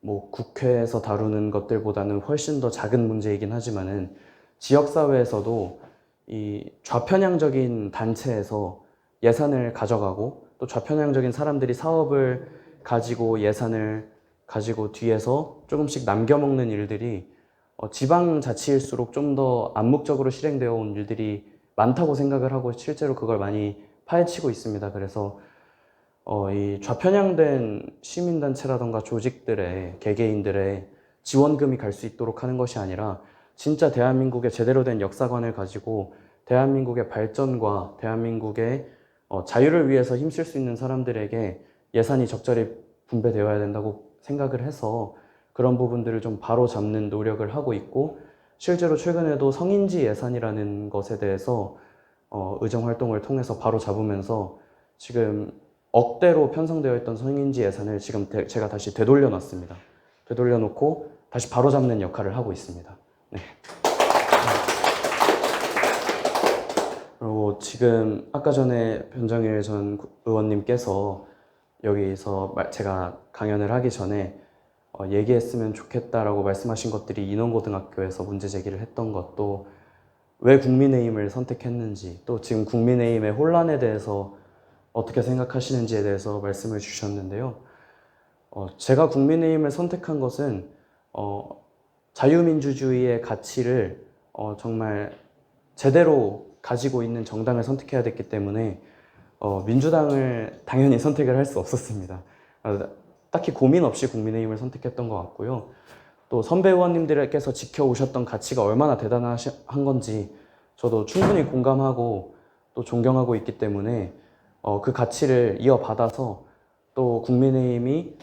뭐 국회에서 다루는 것들보다는 훨씬 더 작은 문제이긴 하지만은 지역사회에서도 이 좌편향적인 단체에서 예산을 가져가고 또 좌편향적인 사람들이 사업을 가지고 예산을 가지고 뒤에서 조금씩 남겨먹는 일들이 지방자치일수록 좀 더 암묵적으로 실행되어 온 일들이 많다고 생각을 하고 실제로 그걸 많이 파헤치고 있습니다. 그래서 이 좌편향된 시민단체라던가 조직들의 개개인들의 지원금이 갈 수 있도록 하는 것이 아니라 진짜 대한민국의 제대로 된 역사관을 가지고 대한민국의 발전과 대한민국의 자유를 위해서 힘쓸 수 있는 사람들에게 예산이 적절히 분배되어야 된다고 생각을 해서 그런 부분들을 좀 바로 잡는 노력을 하고 있고, 실제로 최근에도 성인지 예산이라는 것에 대해서 의정 활동을 통해서 바로 잡으면서 지금 억대로 편성되어 있던 성인지 예산을 지금 제가 다시 되돌려 놨습니다. 되돌려 놓고 다시 바로 잡는 역할을 하고 있습니다. 네. 그리고 지금 아까 전에 변정일 전 의원님께서 여기서 제가 강연을 하기 전에 얘기했으면 좋겠다라고 말씀하신 것들이 인원고등학교에서 문제 제기를 했던 것도 왜 국민의힘을 선택했는지, 또 지금 국민의힘의 혼란에 대해서 어떻게 생각하시는지에 대해서 말씀을 주셨는데요. 제가 국민의힘을 선택한 것은 자유민주주의의 가치를 정말 제대로 가지고 있는 정당을 선택해야 됐기 때문에 민주당을 당연히 선택을 할 수 없었습니다. 딱히 고민 없이 국민의힘을 선택했던 것 같고요. 또 선배 의원님들께서 지켜오셨던 가치가 얼마나 대단한 건지 저도 충분히 공감하고 또 존경하고 있기 때문에 그 가치를 이어받아서 또 국민의힘이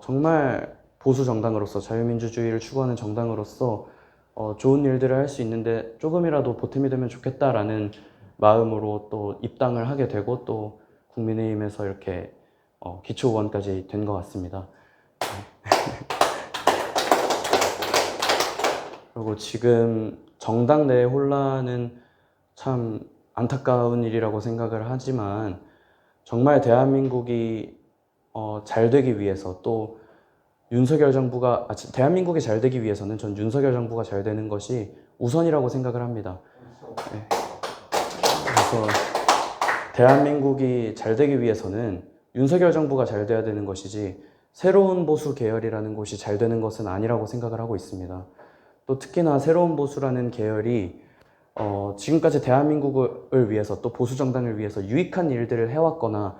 정말 보수 정당으로서 자유민주주의를 추구하는 정당으로서 좋은 일들을 할 수 있는데 조금이라도 보탬이 되면 좋겠다라는 마음으로 또 입당을 하게 되고 또 국민의힘에서 이렇게 기초의원까지 된 것 같습니다. 그리고 지금 정당 내 혼란은 참 안타까운 일이라고 생각을 하지만 정말 대한민국이 잘 되기 위해서 또 윤석열 정부가 대한민국이 잘 되기 위해서는 전 윤석열 정부가 잘 되는 것이 우선이라고 생각을 합니다. 네. 그래서 대한민국이 잘 되기 위해서는 윤석열 정부가 잘 돼야 되는 것이지 새로운 보수 계열이라는 곳이 잘 되는 것은 아니라고 생각을 하고 있습니다. 또 특히나 새로운 보수라는 계열이 지금까지 대한민국을 위해서 또 보수 정당을 위해서 유익한 일들을 해왔거나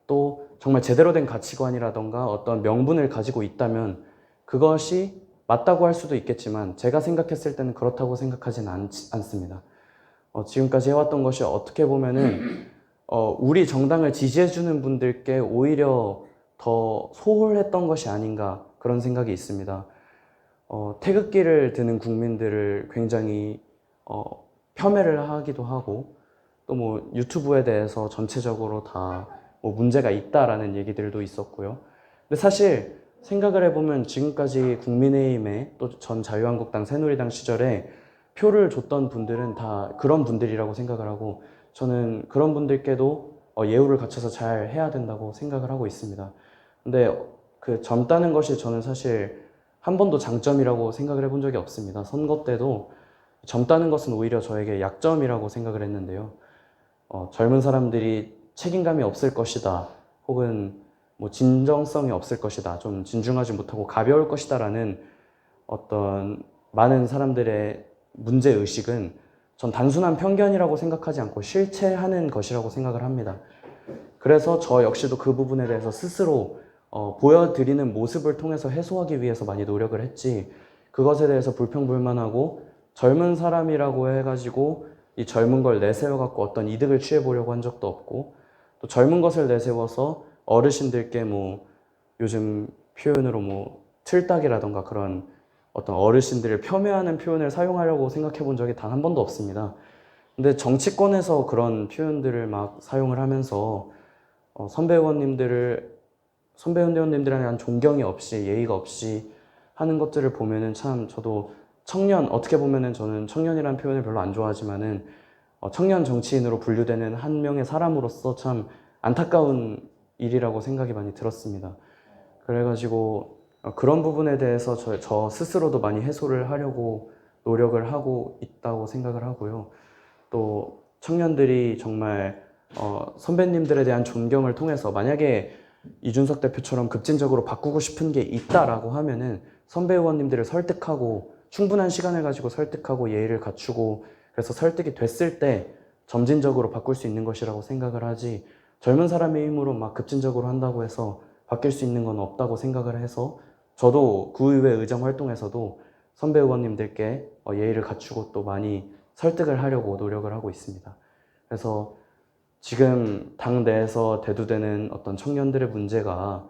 또 정말 제대로 된 가치관이라던가 어떤 명분을 가지고 있다면 그것이 맞다고 할 수도 있겠지만 제가 생각했을 때는 그렇다고 생각하지는 않습니다. 지금까지 해왔던 것이 어떻게 보면은 우리 정당을 지지해주는 분들께 오히려 더 소홀했던 것이 아닌가 그런 생각이 있습니다. 태극기를 드는 국민들을 굉장히 폄훼를 하기도 하고 또 뭐 유튜브에 대해서 전체적으로 다 뭐 문제가 있다라는 얘기들도 있었고요. 근데 사실 생각을 해보면 지금까지 국민의힘에 또 전 자유한국당, 새누리당 시절에 표를 줬던 분들은 다 그런 분들이라고 생각을 하고 저는 그런 분들께도 예우를 갖춰서 잘 해야 된다고 생각을 하고 있습니다. 근데 그 젊다는 것이 저는 사실 한 번도 장점이라고 생각을 해본 적이 없습니다. 선거 때도 젊다는 것은 오히려 저에게 약점이라고 생각을 했는데요. 젊은 사람들이 책임감이 없을 것이다, 혹은 뭐 진정성이 없을 것이다, 좀 진중하지 못하고 가벼울 것이다 라는 어떤 많은 사람들의 문제의식은 전 단순한 편견이라고 생각하지 않고 실체하는 것이라고 생각을 합니다. 그래서 저 역시도 그 부분에 대해서 스스로 보여드리는 모습을 통해서 해소하기 위해서 많이 노력을 했지, 그것에 대해서 불평불만하고 젊은 사람이라고 해가지고 이 젊은 걸 내세워갖고 어떤 이득을 취해보려고 한 적도 없고, 또 젊은 것을 내세워서 어르신들께 뭐 요즘 표현으로 뭐 틀딱이라던가 그런 어떤 어르신들을 폄훼하는 표현을 사용하려고 생각해 본 적이 단 한 번도 없습니다. 근데 정치권에서 그런 표현들을 막 사용을 하면서 선배 의원님들에 대한 존경이 없이 예의가 없이 하는 것들을 보면은 참 저도 어떻게 보면은 저는 청년이라는 표현을 별로 안 좋아하지만은 청년 정치인으로 분류되는 한 명의 사람으로서 참 안타까운 일이라고 생각이 많이 들었습니다. 그래가지고 그런 부분에 대해서 저 스스로도 많이 해소를 하려고 노력을 하고 있다고 생각을 하고요. 또 청년들이 정말 선배님들에 대한 존경을 통해서 만약에 이준석 대표처럼 급진적으로 바꾸고 싶은 게 있다라고 하면은 선배 의원님들을 설득하고 충분한 시간을 가지고 설득하고 예의를 갖추고 그래서 설득이 됐을 때 점진적으로 바꿀 수 있는 것이라고 생각을 하지 젊은 사람의 힘으로 막 급진적으로 한다고 해서 바뀔 수 있는 건 없다고 생각을 해서 저도 구의회 의정 활동에서도 선배 의원님들께 예의를 갖추고 또 많이 설득을 하려고 노력을 하고 있습니다. 그래서 지금 당 내에서 대두되는 어떤 청년들의 문제가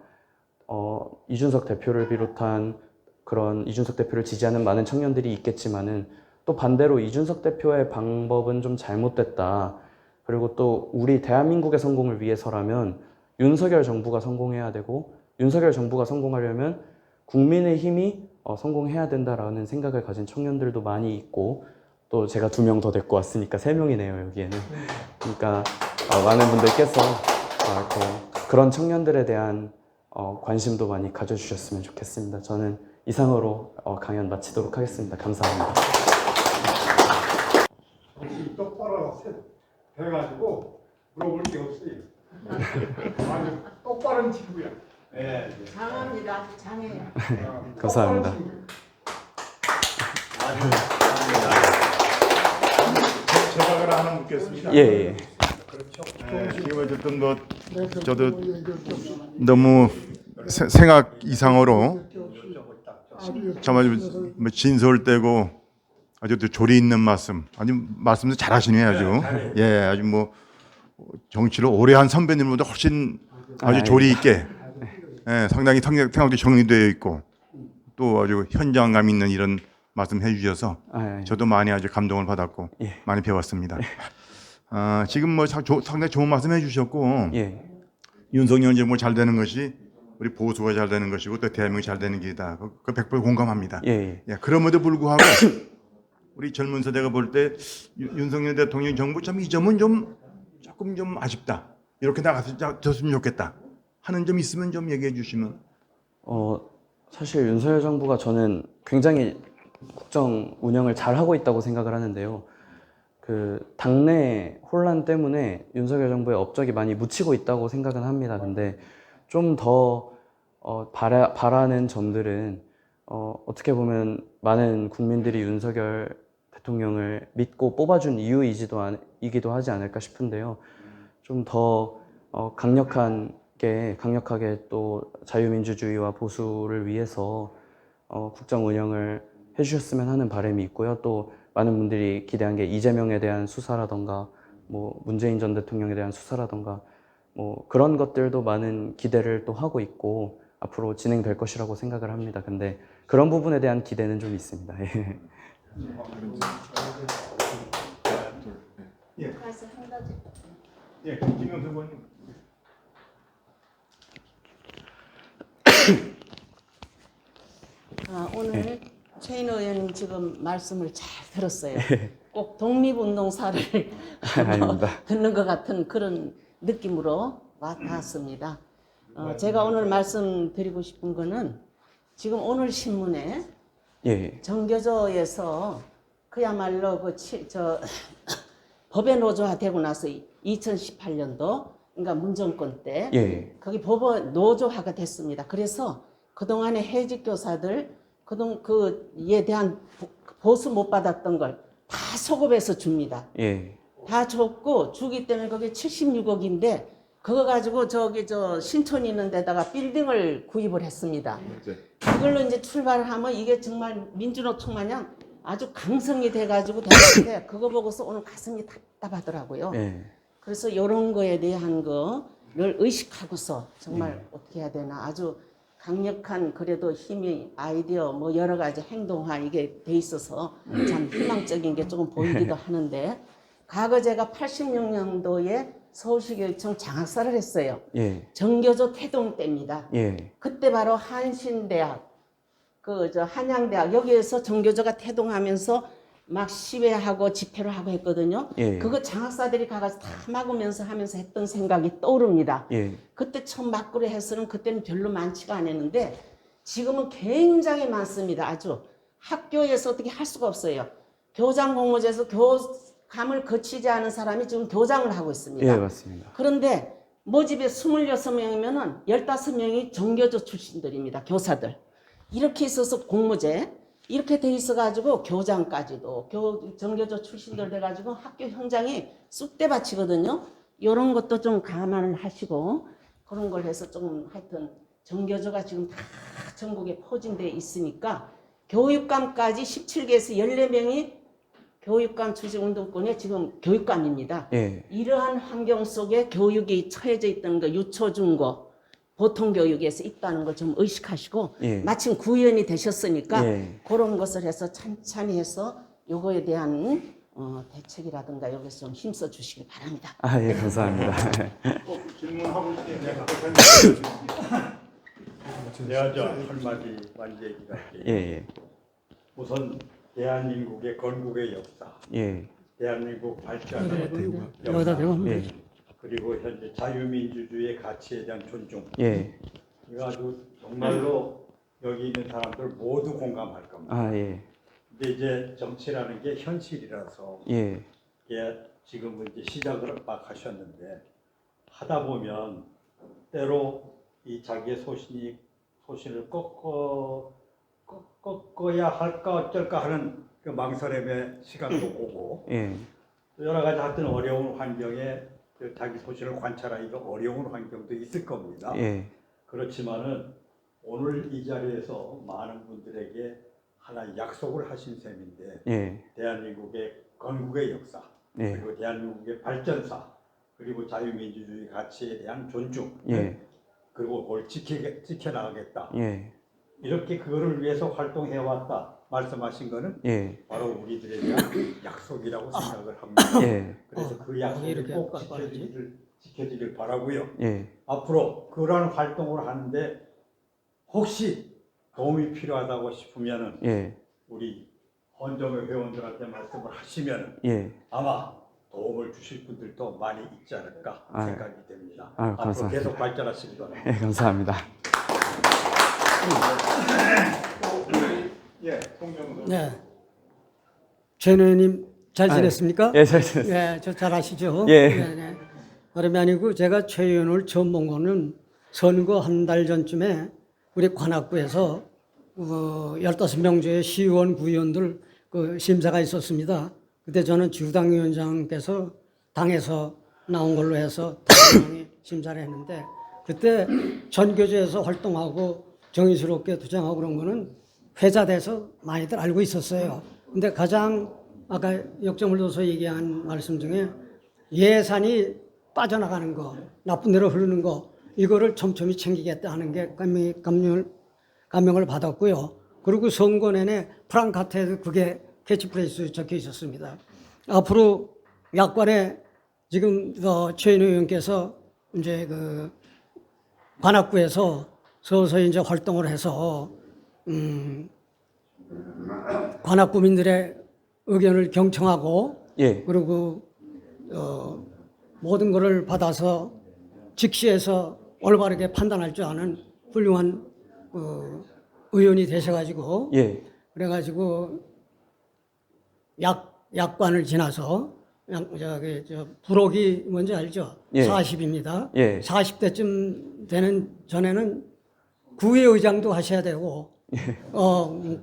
이준석 대표를 비롯한 그런 이준석 대표를 지지하는 많은 청년들이 있겠지만은 또 반대로 이준석 대표의 방법은 좀 잘못됐다. 그리고 또 우리 대한민국의 성공을 위해서라면 윤석열 정부가 성공해야 되고 윤석열 정부가 성공하려면 국민의힘이 성공해야 된다라는 생각을 가진 청년들도 많이 있고 또 제가 2명 더 데리고 왔으니까 3명이네요 여기에는. 그러니까 많은 분들께서 그런 청년들에 대한 관심도 많이 가져주셨으면 좋겠습니다. 저는 이상으로 강연 마치도록 하겠습니다. 감사합니다. 정신 똑바로 해가지고 물어볼 게 없어요. 아주 똑바른 친구야. 네. 장합니다. 장해요. 감사합니다. 제가 그럼 하나 묻겠습니다. 예. 지금 어쨌든 뭐 저도 너무 생각 이상으로 정말 뭐 진솔되고 아주 또 조리 있는 말씀도 잘하시네요 아주. 예, 아주 뭐 정치를 오래 한 선배님보다 훨씬 아주 조리 있게, 예, 상당히 생각도 정리되어 있고 또 아주 현장감 있는 이런 말씀 해주셔서 저도 많이 아주 감동을 받았고 많이 배웠습니다. 지금 뭐 상당히 좋은 말씀 해주셨고 윤석열 정부 잘 되는 것이 우리 보수가 잘 되는 것이고 또 대한민국이 잘 되는 길이다. 그 100% 공감합니다. 예, 그럼에도 불구하고 우리 젊은 세대가 볼 때 윤석열 대통령 정부 참 이 점은 조금 좀 아쉽다. 이렇게 나갔으면 좋겠다 하는 점 있으면 좀 얘기해 주시면. 사실 윤석열 정부가 저는 굉장히 국정 운영을 잘 하고 있다고 생각을 하는데요. 그 당내 혼란 때문에 윤석열 정부의 업적이 많이 묻히고 있다고 생각은 합니다. 근데 좀 더 바라는 점들은 어떻게 보면 많은 국민들이 윤석열 대통령을 믿고 뽑아준 이유이기도 하지 않을까 싶은데요. 좀 더 강력하게 또 자유민주주의와 보수를 위해서 국정 운영을 해주셨으면 하는 바람이 있고요. 또 많은 분들이 기대한 게 이재명에 대한 수사라던가 뭐 문재인 전 대통령에 대한 수사라던가 뭐 그런 것들도 많은 기대를 또 하고 있고 앞으로 진행될 것이라고 생각을 합니다. 근데 그런 부분에 대한 기대는 좀 있습니다. 김영수 의원님. 오늘 최인호 의원님 지금 말씀을 잘 들었어요. 꼭 독립운동사를 듣는 것 같은 그런 느낌으로 와닿았습니다. 제가 오늘 말씀드리고 싶은 거는 지금 오늘 신문에 정교조에서 그야말로 법의 노조화되고 나서 2018년도 그러니까 문정권 때 거기 법의 노조화가 됐습니다. 그래서 그동안의 해직 교사들 그에 대한 보수 못 받았던 걸 다 소급해서 줍니다. 다 줬고 주기 때문에 그게 76억인데 그거 가지고 신촌 있는 데다가 빌딩을 구입을 했습니다. 그걸로 이제 출발을 하면 이게 정말 민주노총 마냥 아주 강성이 돼가지고 되는데 그거 보고서 오늘 가슴이 답답하더라고요. 그래서 이런 거에 대한 거를 의식하고서 정말 어떻게 해야 되나 아주 강력한 그래도 힘이 아이디어 뭐 여러 가지 행동화 이게 돼 있어서 참 희망적인 게 조금 보이기도 하는데 과거 제가 86년도에 서울시교육청 장학사를 했어요. 정교조 태동 때입니다. 그때 바로 한신대학, 한양대학 여기에서 정교조가 태동하면서 막 시위하고 집회를 하고 했거든요. 그거 장학사들이 가서 다 막으면서 하면서 했던 생각이 떠오릅니다. 그때 처음 막구를 했으면 그때는 별로 많지가 않았는데 지금은 굉장히 많습니다. 아주 학교에서 어떻게 할 수가 없어요. 교장 공모제에서 감을 거치지 않은 사람이 지금 교장을 하고 있습니다. 예, 맞습니다. 그런데 모집에 26명이면은 15명이 정교조 출신들입니다. 교사들. 이렇게 있어서 공모제 이렇게 돼 있어가지고 교장까지도 정교조 출신들 돼가지고 학교 현장이 쑥대밭이거든요. 이런 것도 좀 감안을 하시고 그런 걸 해서 좀 하여튼 정교조가 지금 다 전국에 포진돼 있으니까 교육감까지 17개에서 14명이 교육감 출신운동권의 지금 교육감입니다. 예, 이러한 환경 속에 교육이 처해져 있던 거 유초 중고 보통 교육에서 있다는 걸 좀 의식하시고 예. 마침 구의원이 되셨으니까 예. 그런 것을 해서 찬찬히 해서 요거에 대한 대책이라든가 여기서 좀 힘써 주시기 바랍니다. 아, 예, 감사합니다. 꼭 질문하고 있으면 내가 내가 저 한마디 얘기가 예, 예, 우선 대한민국의 건국의 역사, 예, 대한민국 발전의 여기다 역사, 대고 예, 그리고 현재 자유민주주의의 가치에 대한 존중, 예, 이거 아주 정말로 여기 있는 사람들 모두 공감할 겁니다. 아, 예, 근데 이제 정치라는 게 현실이라서 예, 이게 지금 이제 시작을 막 하셨는데 하다 보면 때로 이 자기의 소신을 꺾어야 할까 어쩔까 하는 그 망설임의 시간도 오고 예, 또 여러 가지 하여튼 어려운 환경에 그 자기 소신을 관찰하기가 어려운 환경도 있을 겁니다. 예, 그렇지만은 오늘 이 자리에서 많은 분들에게 하나의 약속을 하신 셈인데 예, 대한민국의 건국의 역사 예, 그리고 대한민국의 발전사 그리고 자유민주주의 가치에 대한 존중 예, 그리고 그걸 지켜나가겠다 예, 이렇게 그거를 위해서 활동해왔다 말씀하신 거는 예, 바로 우리들에 대한 약속이라고 생각을 합니다. 예, 그래서 그 약속이 이렇게 꼭 깎아야지. 지켜지길 바라고요. 예, 앞으로 그러한 활동을 하는데 혹시 도움이 필요하다고 싶으면은 예, 우리 헌정의 회원들한테 말씀을 하시면 예, 아마 도움을 주실 분들도 많이 있지 않을까 아, 생각이 됩니다. 아유, 앞으로 감사합니다. 계속 발전하시기 바랍니다. 예, 감사합니다. 예, 송정도. 네. 최 의원님 잘 지냈습니까? 예, 잘 지냈습니다. 네, 저 잘 아시죠? 예. 네, 네. 다름이 아니고 제가 최 의원을 처음 본 거는 선거 한 달 전쯤에 우리 관악구에서 15명 중에 시의원, 구의원들 그 심사가 있었습니다. 그때 저는 주당위원장께서 당에서 나온 걸로 해서 당이 심사를 했는데 그때 전교조에서 활동하고 정의스럽게 투쟁하고 그런 거는 회자돼서 많이들 알고 있었어요. 근데 가장 아까 역점을 둬서 얘기한 말씀 중에 예산이 빠져나가는 거, 나쁜 데로 흐르는 거, 이거를 촘촘히 챙기겠다 하는 게 감명을 받았고요. 그리고 선거 내내 프랑카트에도 그게 캐치프레이스 적혀 있었습니다. 앞으로 약관에 지금 최인호 의원께서 이제 그 관악구에서 서서히 이제 활동을 해서 관악구민들의 의견을 경청하고 예, 그리고 모든 것을 받아서 직시해서 올바르게 판단할 줄 아는 훌륭한 의원이 되셔가지고 예, 그래가지고 약관을 지나서 부록이 뭔지 알죠? 예. 40입니다. 예. 40대쯤 되는 전에는 구의장도 하셔야 되고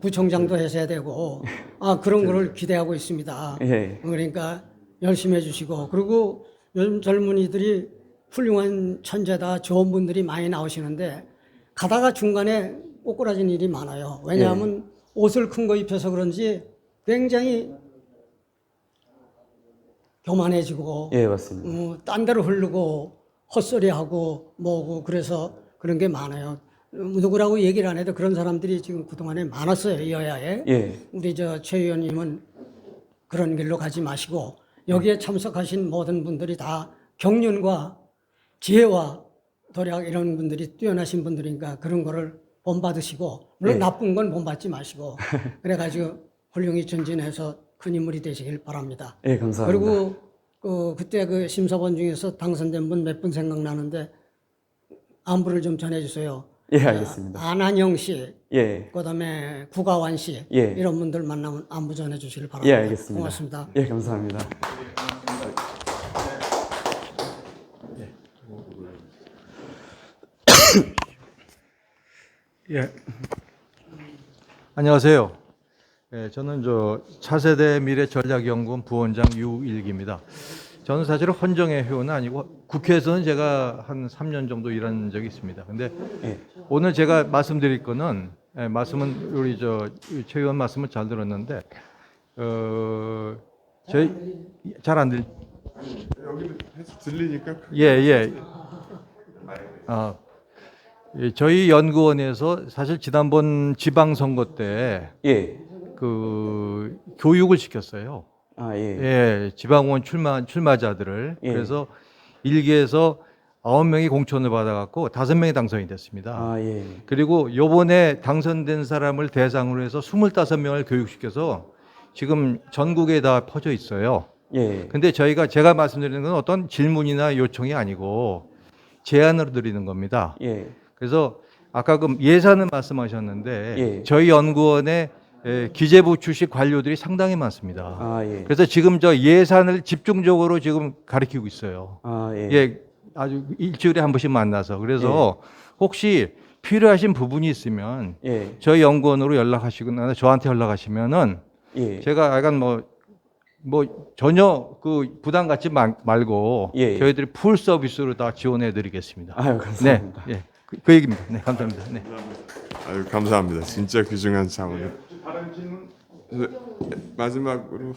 구청장도 하셔야 되고 그런 거를 기대하고 있습니다. 예. 그러니까 열심히 해주시고 그리고 요즘 젊은이들이 훌륭한 천재다 좋은 분들이 많이 나오시는데 가다가 중간에 꼬꾸라진 일이 많아요. 왜냐하면 옷을 큰 거 입혀서 그런지 굉장히 교만해지고 예, 맞습니다. 딴 데로 흐르고 헛소리하고 뭐고 그래서 그런 게 많아요. 누구라고 얘기를 안 해도 그런 사람들이 지금 그동안에 많았어요. 여야에. 예, 우리 최 의원님은 그런 길로 가지 마시고 여기에 참석하신 모든 분들이 다 경륜과 지혜와 도략 이런 분들이 뛰어나신 분들이니까 그런 거를 본받으시고 물론 예. 나쁜 건 본받지 마시고 그래가지고 훌륭히 전진해서 큰 인물이 되시길 바랍니다. 예, 감사합니다. 그리고 그때 그 심사본 중에서 당선된 분 몇 분 생각나는데 안부를 좀 전해주세요. 예, 알겠습니다. 안한영 씨, 예, 그다음에 구가완 씨 예. 이런 분들 만나면 안부 전해 주시길 바랍니다. 예, 알겠습니다. 고맙습니다. 예, 감사합니다. 예. 안녕하세요. 예, 저는 차세대 미래전략연구원 부원장 유일기입니다. 저는 사실 헌정의 회원은 아니고 국회에서는 제가 한 3년 정도 일한 적이 있습니다. 근데 예. 오늘 제가 말씀드릴 거는 말씀은 우리 최 의원 말씀을 잘 들었는데 저희 잘 안 들. 여기는 해서 들리니까 예. 저희 연구원에서 사실 지난번 지방선거 때 예. 그 교육을 시켰어요. 아, 예. 예, 지방의원 출마자들을. 예. 그래서 1기에서 9명이 공천을 받아갖고 5명이 당선이 됐습니다. 아, 예. 그리고 요번에 당선된 사람을 대상으로 해서 25명을 교육시켜서 지금 전국에 다 퍼져 있어요. 예. 근데 제가 말씀드리는 건 어떤 질문이나 요청이 아니고 제안으로 드리는 겁니다. 예. 그래서 아까 그 예산을 말씀하셨는데 예. 저희 연구원에 기재부 출신 관료들이 상당히 많습니다. 아, 예. 그래서 지금 예산을 집중적으로 지금 가리키고 있어요. 아, 예. 예, 아주 일주일에 한 번씩 만나서. 그래서 혹시 필요하신 부분이 있으면 예. 저희 연구원으로 연락하시거나 저한테 연락하시면은 예. 제가 약간 전혀 그 부담 갖지 말고 예. 저희들이 풀 서비스로 다 지원해 드리겠습니다. 아유, 감사합니다. 네, 예. 그 얘기입니다. 네, 감사합니다. 네. 아유 감사합니다. 진짜 귀중한 상황이에요. 다른 질문 마지막으로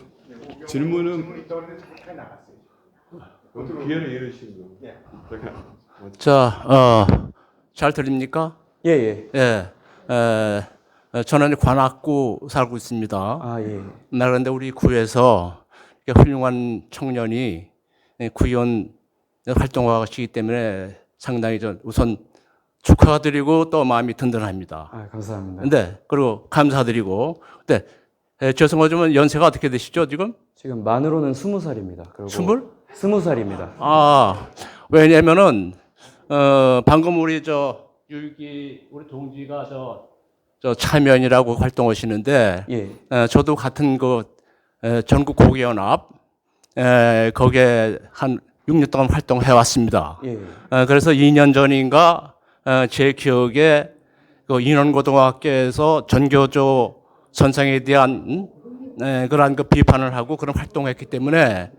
질문은 있다고 했는데 잠깐 나갔어요. 기회를 잃으신 거. 잘 들립니까? 예, 예. 예. 저는 관악구 살고 있습니다. 아, 예. 그런데 우리 구에서 훌륭한 청년이 구의원 활동하시기 때문에 상당히 우선 축하드리고 또 마음이 든든합니다. 아, 감사합니다. 근데 그리고 감사드리고. 근데 죄송하지만 연세가 어떻게 되시죠 지금? 지금 만으로는 20살입니다. 그리고 20살입니다. 아, 왜냐면은 방금 우리 유일기 우리 동지가 참여연이라고 활동하시는데 예. 저도 같은 전국 고기연합 거기에 한 6년 동안 활동해 왔습니다. 예. 그래서 2년 전인가 제 기억에 인원고등학교에서 전교조 선상에 대한 그러한 비판을 하고 그런 활동을 했기 때문에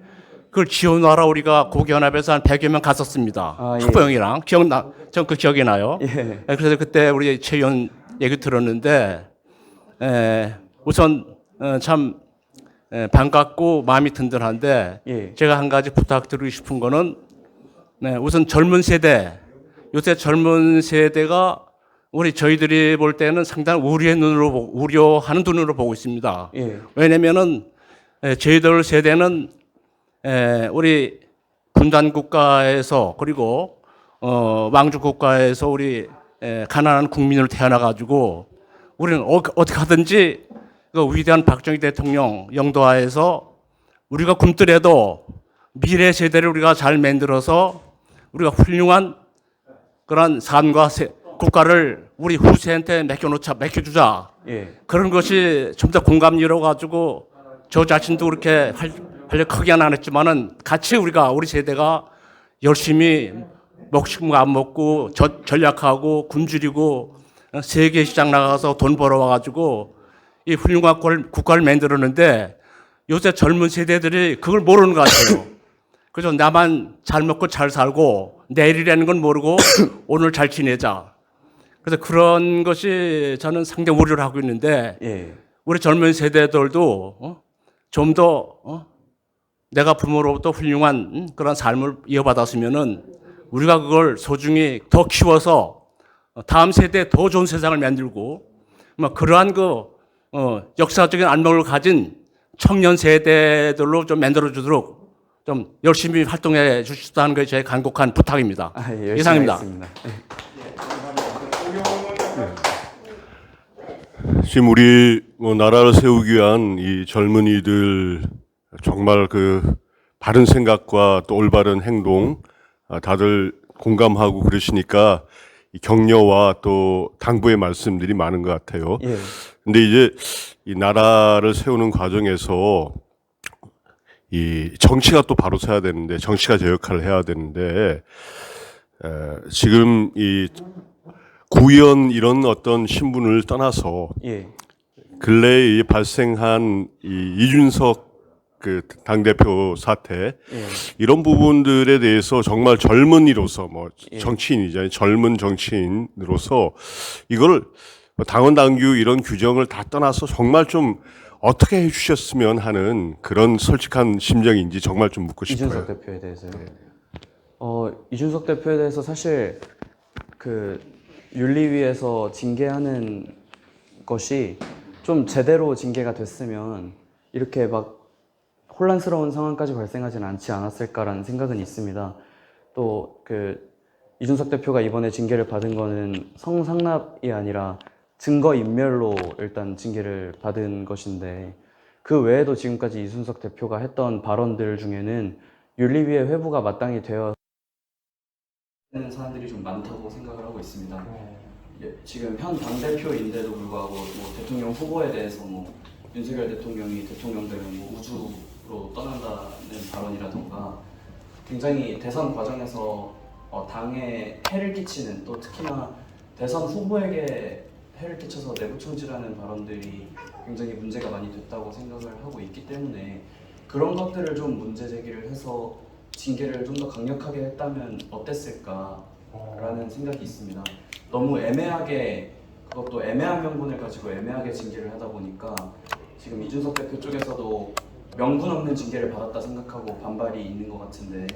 그걸 지원하러 우리가 고기연합에서 한 100여 명 갔었습니다. 아, 예. 학부형이랑 전 그 기억이 나요. 예. 그래서 그때 우리 최 의원 얘기 들었는데 우선 참 반갑고 마음이 든든한데 예. 제가 한 가지 부탁드리고 싶은 거는 우선 젊은 세대, 요새 젊은 세대가 저희들이 볼 때는 상당히 우려하는 눈으로 보고 있습니다. 예. 왜냐면은 저희들 세대는 우리 분단 국가에서 그리고 왕조 국가에서 우리 가난한 국민으로 태어나가지고 우리는 어떻게 하든지 그 위대한 박정희 대통령 영도하에서 우리가 굶더라도 미래 세대를 우리가 잘 만들어서 우리가 훌륭한 그런 삶과 국가를 우리 후세한테 맡겨주자. 예. 그런 것이 좀 더 공감 이뤄가지고 저 자신도 그렇게 활력 크게 안 했지만은 같이 우리 세대가 열심히 먹식도 안 먹고 전략하고 굶주리고 세계 시장 나가서 돈 벌어와가지고 이 훌륭한 국가를 만들었는데 요새 젊은 세대들이 그걸 모르는 것 같아요. 그래서 나만 잘 먹고 잘 살고 내일이라는 건 모르고 오늘 잘 지내자. 그래서 그런 것이 저는 상당히 우려를 하고 있는데 예. 우리 젊은 세대들도 좀 더 내가 부모로부터 훌륭한 그런 삶을 이어받았으면은 우리가 그걸 소중히 더 키워서 다음 세대에 더 좋은 세상을 만들고 그러한 역사적인 안목을 가진 청년 세대들로 좀 만들어주도록 좀 열심히 활동해 주시다는 것이 제 간곡한 부탁입니다. 아, 예. 열심히 이상입니다. 하겠습니다. 지금 우리 나라를 세우기 위한 이 젊은이들 정말 바른 생각과 또 올바른 행동 다들 공감하고 그러시니까 이 격려와 또 당부의 말씀들이 많은 것 같아요. 예. 근데 이제 이 나라를 세우는 과정에서 이 정치가 또 바로 서야 되는데, 정치가 제 역할을 해야 되는데, 지금 이 구의원 이런 어떤 신분을 떠나서 예. 근래에 발생한 이 이준석 그 당대표 사태, 예. 이런 부분들에 대해서 정말 젊은이로서 뭐 예. 정치인이잖아요. 젊은 정치인으로서 이걸 당원 당규 이런 규정을 다 떠나서 정말 좀 어떻게 해주셨으면 하는 그런 솔직한 심정인지 정말 좀 묻고 싶어요. 이준석 대표에 대해서요. 이준석 대표에 대해서 사실 그 윤리위에서 징계하는 것이 좀 제대로 징계가 됐으면 이렇게 막 혼란스러운 상황까지 발생하지는 않지 않았을까라는 생각은 있습니다. 또 그 이준석 대표가 이번에 징계를 받은 거는 성상납이 아니라 증거인멸로 일단 징계를 받은 것인데, 그 외에도 지금까지 이준석 대표가 했던 발언들 중에는 윤리위의 회부가 마땅히 되어 있는 사람들이 좀 많다고 생각을 하고 있습니다. 지금 현 당대표인데도 불구하고 뭐 대통령 후보에 대해서 뭐 윤석열 대통령이 대통령 되면 뭐 우주로 떠난다는 발언이라던가, 굉장히 대선 과정에서 당에 해를 끼치는, 또 특히나 대선 후보에게 해를 끼쳐서 내부 총질하는 발언들이 굉장히 문제가 많이 됐다고 생각을 하고 있기 때문에, 그런 것들을 좀 문제 제기를 해서 징계를 좀 더 강력하게 했다면 어땠을까라는 생각이 있습니다. 너무 애매하게, 그것도 애매한 명분을 가지고 애매하게 징계를 하다 보니까 지금 이준석 대표 쪽에서도 명분 없는 징계를 받았다 생각하고 반발이 있는 것 같은데,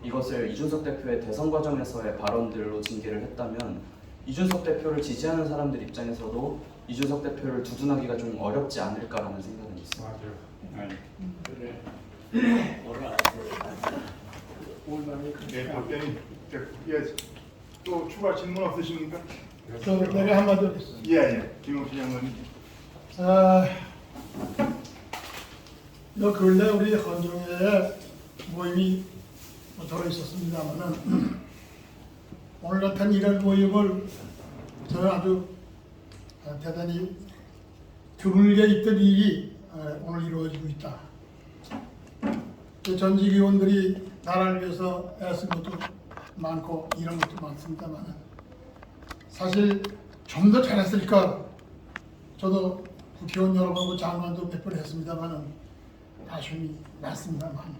이것을 이준석 대표의 대선 과정에서의 발언들로 징계를 했다면 이준석 대표를 지지하는 사람들 입장에서도 이준석 대표를 두둔하기가 좀 어렵지 않을까라는 생각은 있습니다. 네, 답변이 또 추가 질문 없으십니까? 내가 한마디 하겠습니다. 예. 김용신 장관님. 요 근래 우리 헌정회에 모임이 들어있었습니다만은 오늘 같은 이런 모임을 저는 아주 대단히 드물게 있던 일이 오늘 이루어지고 있다. 전직 의원들이 나라를 위해서 애쓴 것도 많고 이런 것도 많습니다만, 사실 좀 더 잘했을까. 저도 국회의원 여러 번하고 장관도 몇 번 했습니다만 아쉬움이 많습니다만,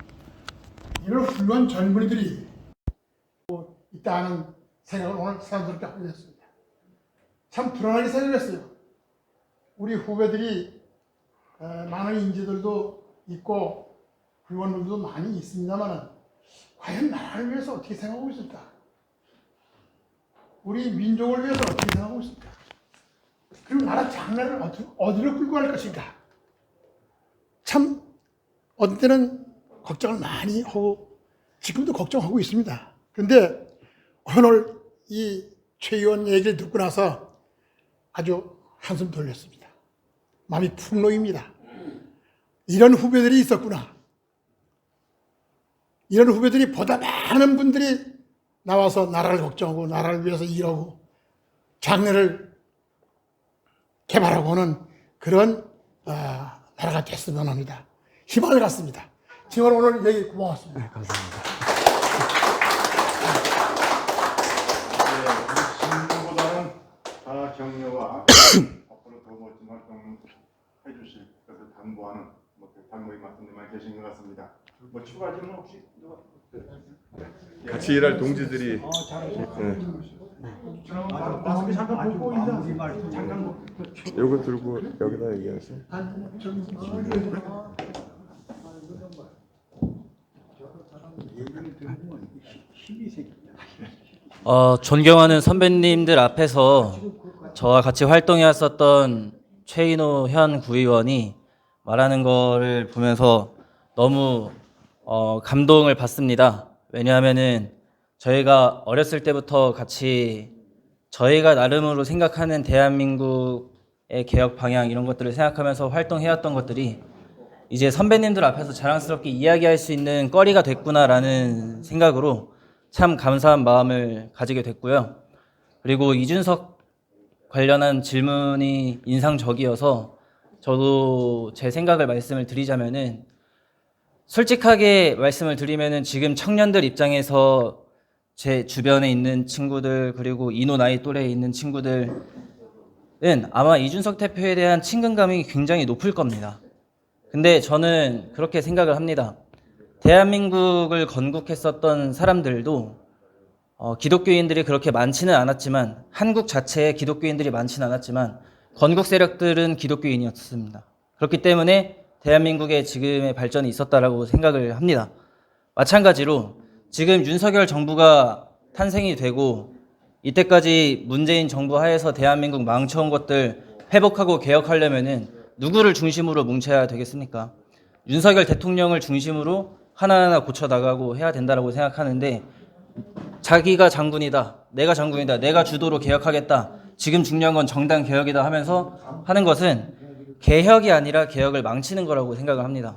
이런 훌륭한 젊은이들이 있다는 생각을 오늘 사람들께 하게 됐습니다. 참 불안하게 생각했어요. 우리 후배들이 많은 인재들도 있고 의원들도 많이 있습니다만, 과연 나라를 위해서 어떻게 생각하고 있을까? 우리 민족을 위해서 어떻게 생각하고 있을까? 그리고 나라 장래를 어디로 끌고 갈 것인가? 참 어떤 때는 걱정을 많이 하고 지금도 걱정하고 있습니다. 그런데 오늘 이 최 의원 얘기를 듣고 나서 아주 한숨 돌렸습니다. 마음이 푹 놓입니다. 이런 후배들이 있었구나. 이런 후배들이 보다 많은 분들이 나와서 나라를 걱정하고 나라를 위해서 일하고 장래를 개발하고 하는 그런 나라가 됐으면 합니다. 희망을 갖습니다. 정말 오늘 얘기 고마웠습니다. 네, 감사합니다. 질문보다는 다 격려와 앞으로 더 멋진 활동 해주실 것을 당부하는 당부의 말씀들만 계신 것 같습니다. 뭐 추가 질문 혹시? 같이 일할 동지들이 마스크 잠깐 벗고 인사. 잠깐 요거 들고 여기다 얘기하세요. 존경하는 선배님들 앞에서 저와 같이 활동해왔었던 최인호 현 구의원이 말하는 거를 보면서 너무 감동을 받습니다. 왜냐하면은 저희가 어렸을 때부터 같이 저희가 나름으로 생각하는 대한민국의 개혁 방향 이런 것들을 생각하면서 활동해왔던 것들이 이제 선배님들 앞에서 자랑스럽게 이야기할 수 있는 거리가 됐구나라는 생각으로 참 감사한 마음을 가지게 됐고요. 그리고 이준석 관련한 질문이 인상적이어서 저도 제 생각을 말씀을 드리자면은, 솔직하게 말씀을 드리면은 지금 청년들 입장에서 제 주변에 있는 친구들, 그리고 이노 나이 또래에 있는 친구들은 아마 이준석 대표에 대한 친근감이 굉장히 높을 겁니다. 근데 저는 그렇게 생각을 합니다. 대한민국을 건국했었던 사람들도 기독교인들이 그렇게 많지는 않았지만, 한국 자체에 기독교인들이 많지는 않았지만 건국 세력들은 기독교인이었습니다. 그렇기 때문에 대한민국의 지금의 발전이 있었다라고 생각을 합니다. 마찬가지로 지금 윤석열 정부가 탄생이 되고 이때까지 문재인 정부 하에서 대한민국 망쳐온 것들 회복하고 개혁하려면은 누구를 중심으로 뭉쳐야 되겠습니까? 윤석열 대통령을 중심으로 하나하나 고쳐나가고 해야 된다고 생각하는데, 자기가 장군이다, 내가 장군이다, 내가 주도로 개혁하겠다, 지금 중요한 건 정당 개혁이다 하면서 하는 것은 개혁이 아니라 개혁을 망치는 거라고 생각을 합니다.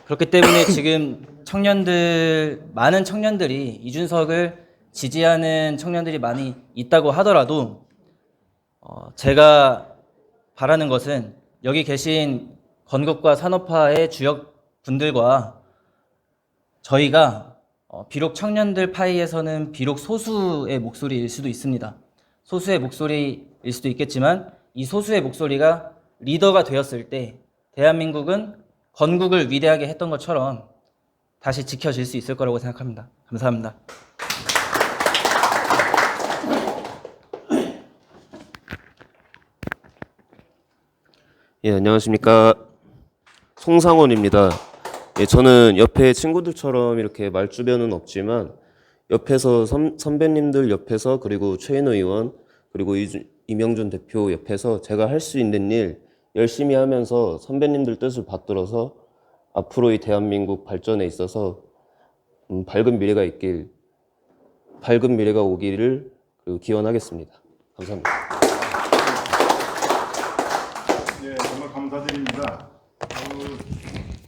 그렇기 때문에 지금 많은 청년들이 이준석을 지지하는 청년들이 많이 있다고 하더라도 제가 바라는 것은 여기 계신 건국과 산업화의 주역분들과 저희가 비록 청년들 파이에서는 비록 소수의 목소리일 수도 있습니다. 소수의 목소리일 수도 있겠지만 이 소수의 목소리가 리더가 되었을 때 대한민국은 건국을 위대하게 했던 것처럼 다시 지켜질 수 있을 거라고 생각합니다. 감사합니다. 예, 안녕하십니까. 송상원입니다. 예, 저는 옆에 친구들처럼 이렇게 말주변은 없지만 옆에서 선배님들 옆에서, 그리고 최인호 의원, 그리고 이명준 대표 옆에서 제가 할 수 있는 일 열심히 하면서 선배님들 뜻을 받들어서 앞으로의 대한민국 발전에 있어서 밝은 미래가 오기를 기원하겠습니다. 감사합니다. 예, 정말 감사드립니다.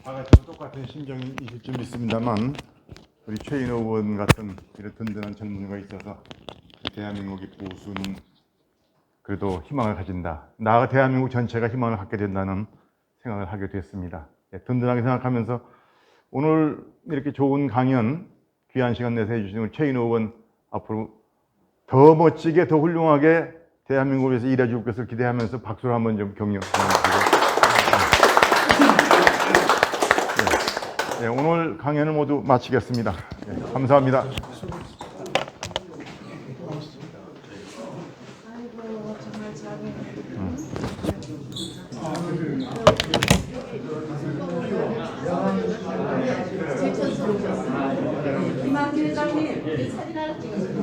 다 같이 똑같은 심정이실 좀 있습니다만, 우리 최인호 의원 같은 이런 든든한 젊은이가 있어서 대한민국의 보수는 그래도 희망을 가진다. 나아가 대한민국 전체가 희망을 갖게 된다는 생각을 하게 됐습니다. 예, 든든하게 생각하면서 오늘 이렇게 좋은 강연, 귀한 시간 내서 해주신 우리 최인호 의원 앞으로 더 멋지게, 더 훌륭하게 대한민국을 위해서 일해줄 것을 기대하면서 박수를 한번 좀 격려 부탁드리고. 예, 오늘 강연을 모두 마치겠습니다. 예, 감사합니다. 김학규 회장님 사진 하나 찍으세요.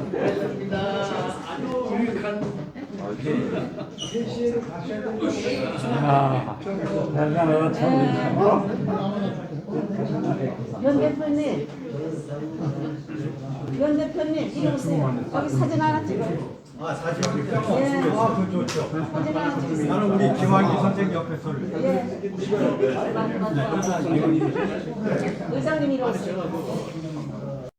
연 대표님 이리 오세요. 여기 사진 하나 찍어요. 사진. 예. 그 좋죠. 사진 하나 찍으세요. 나는 우리 김학의 선생 옆에서. 예. 의장님 이리 오세요.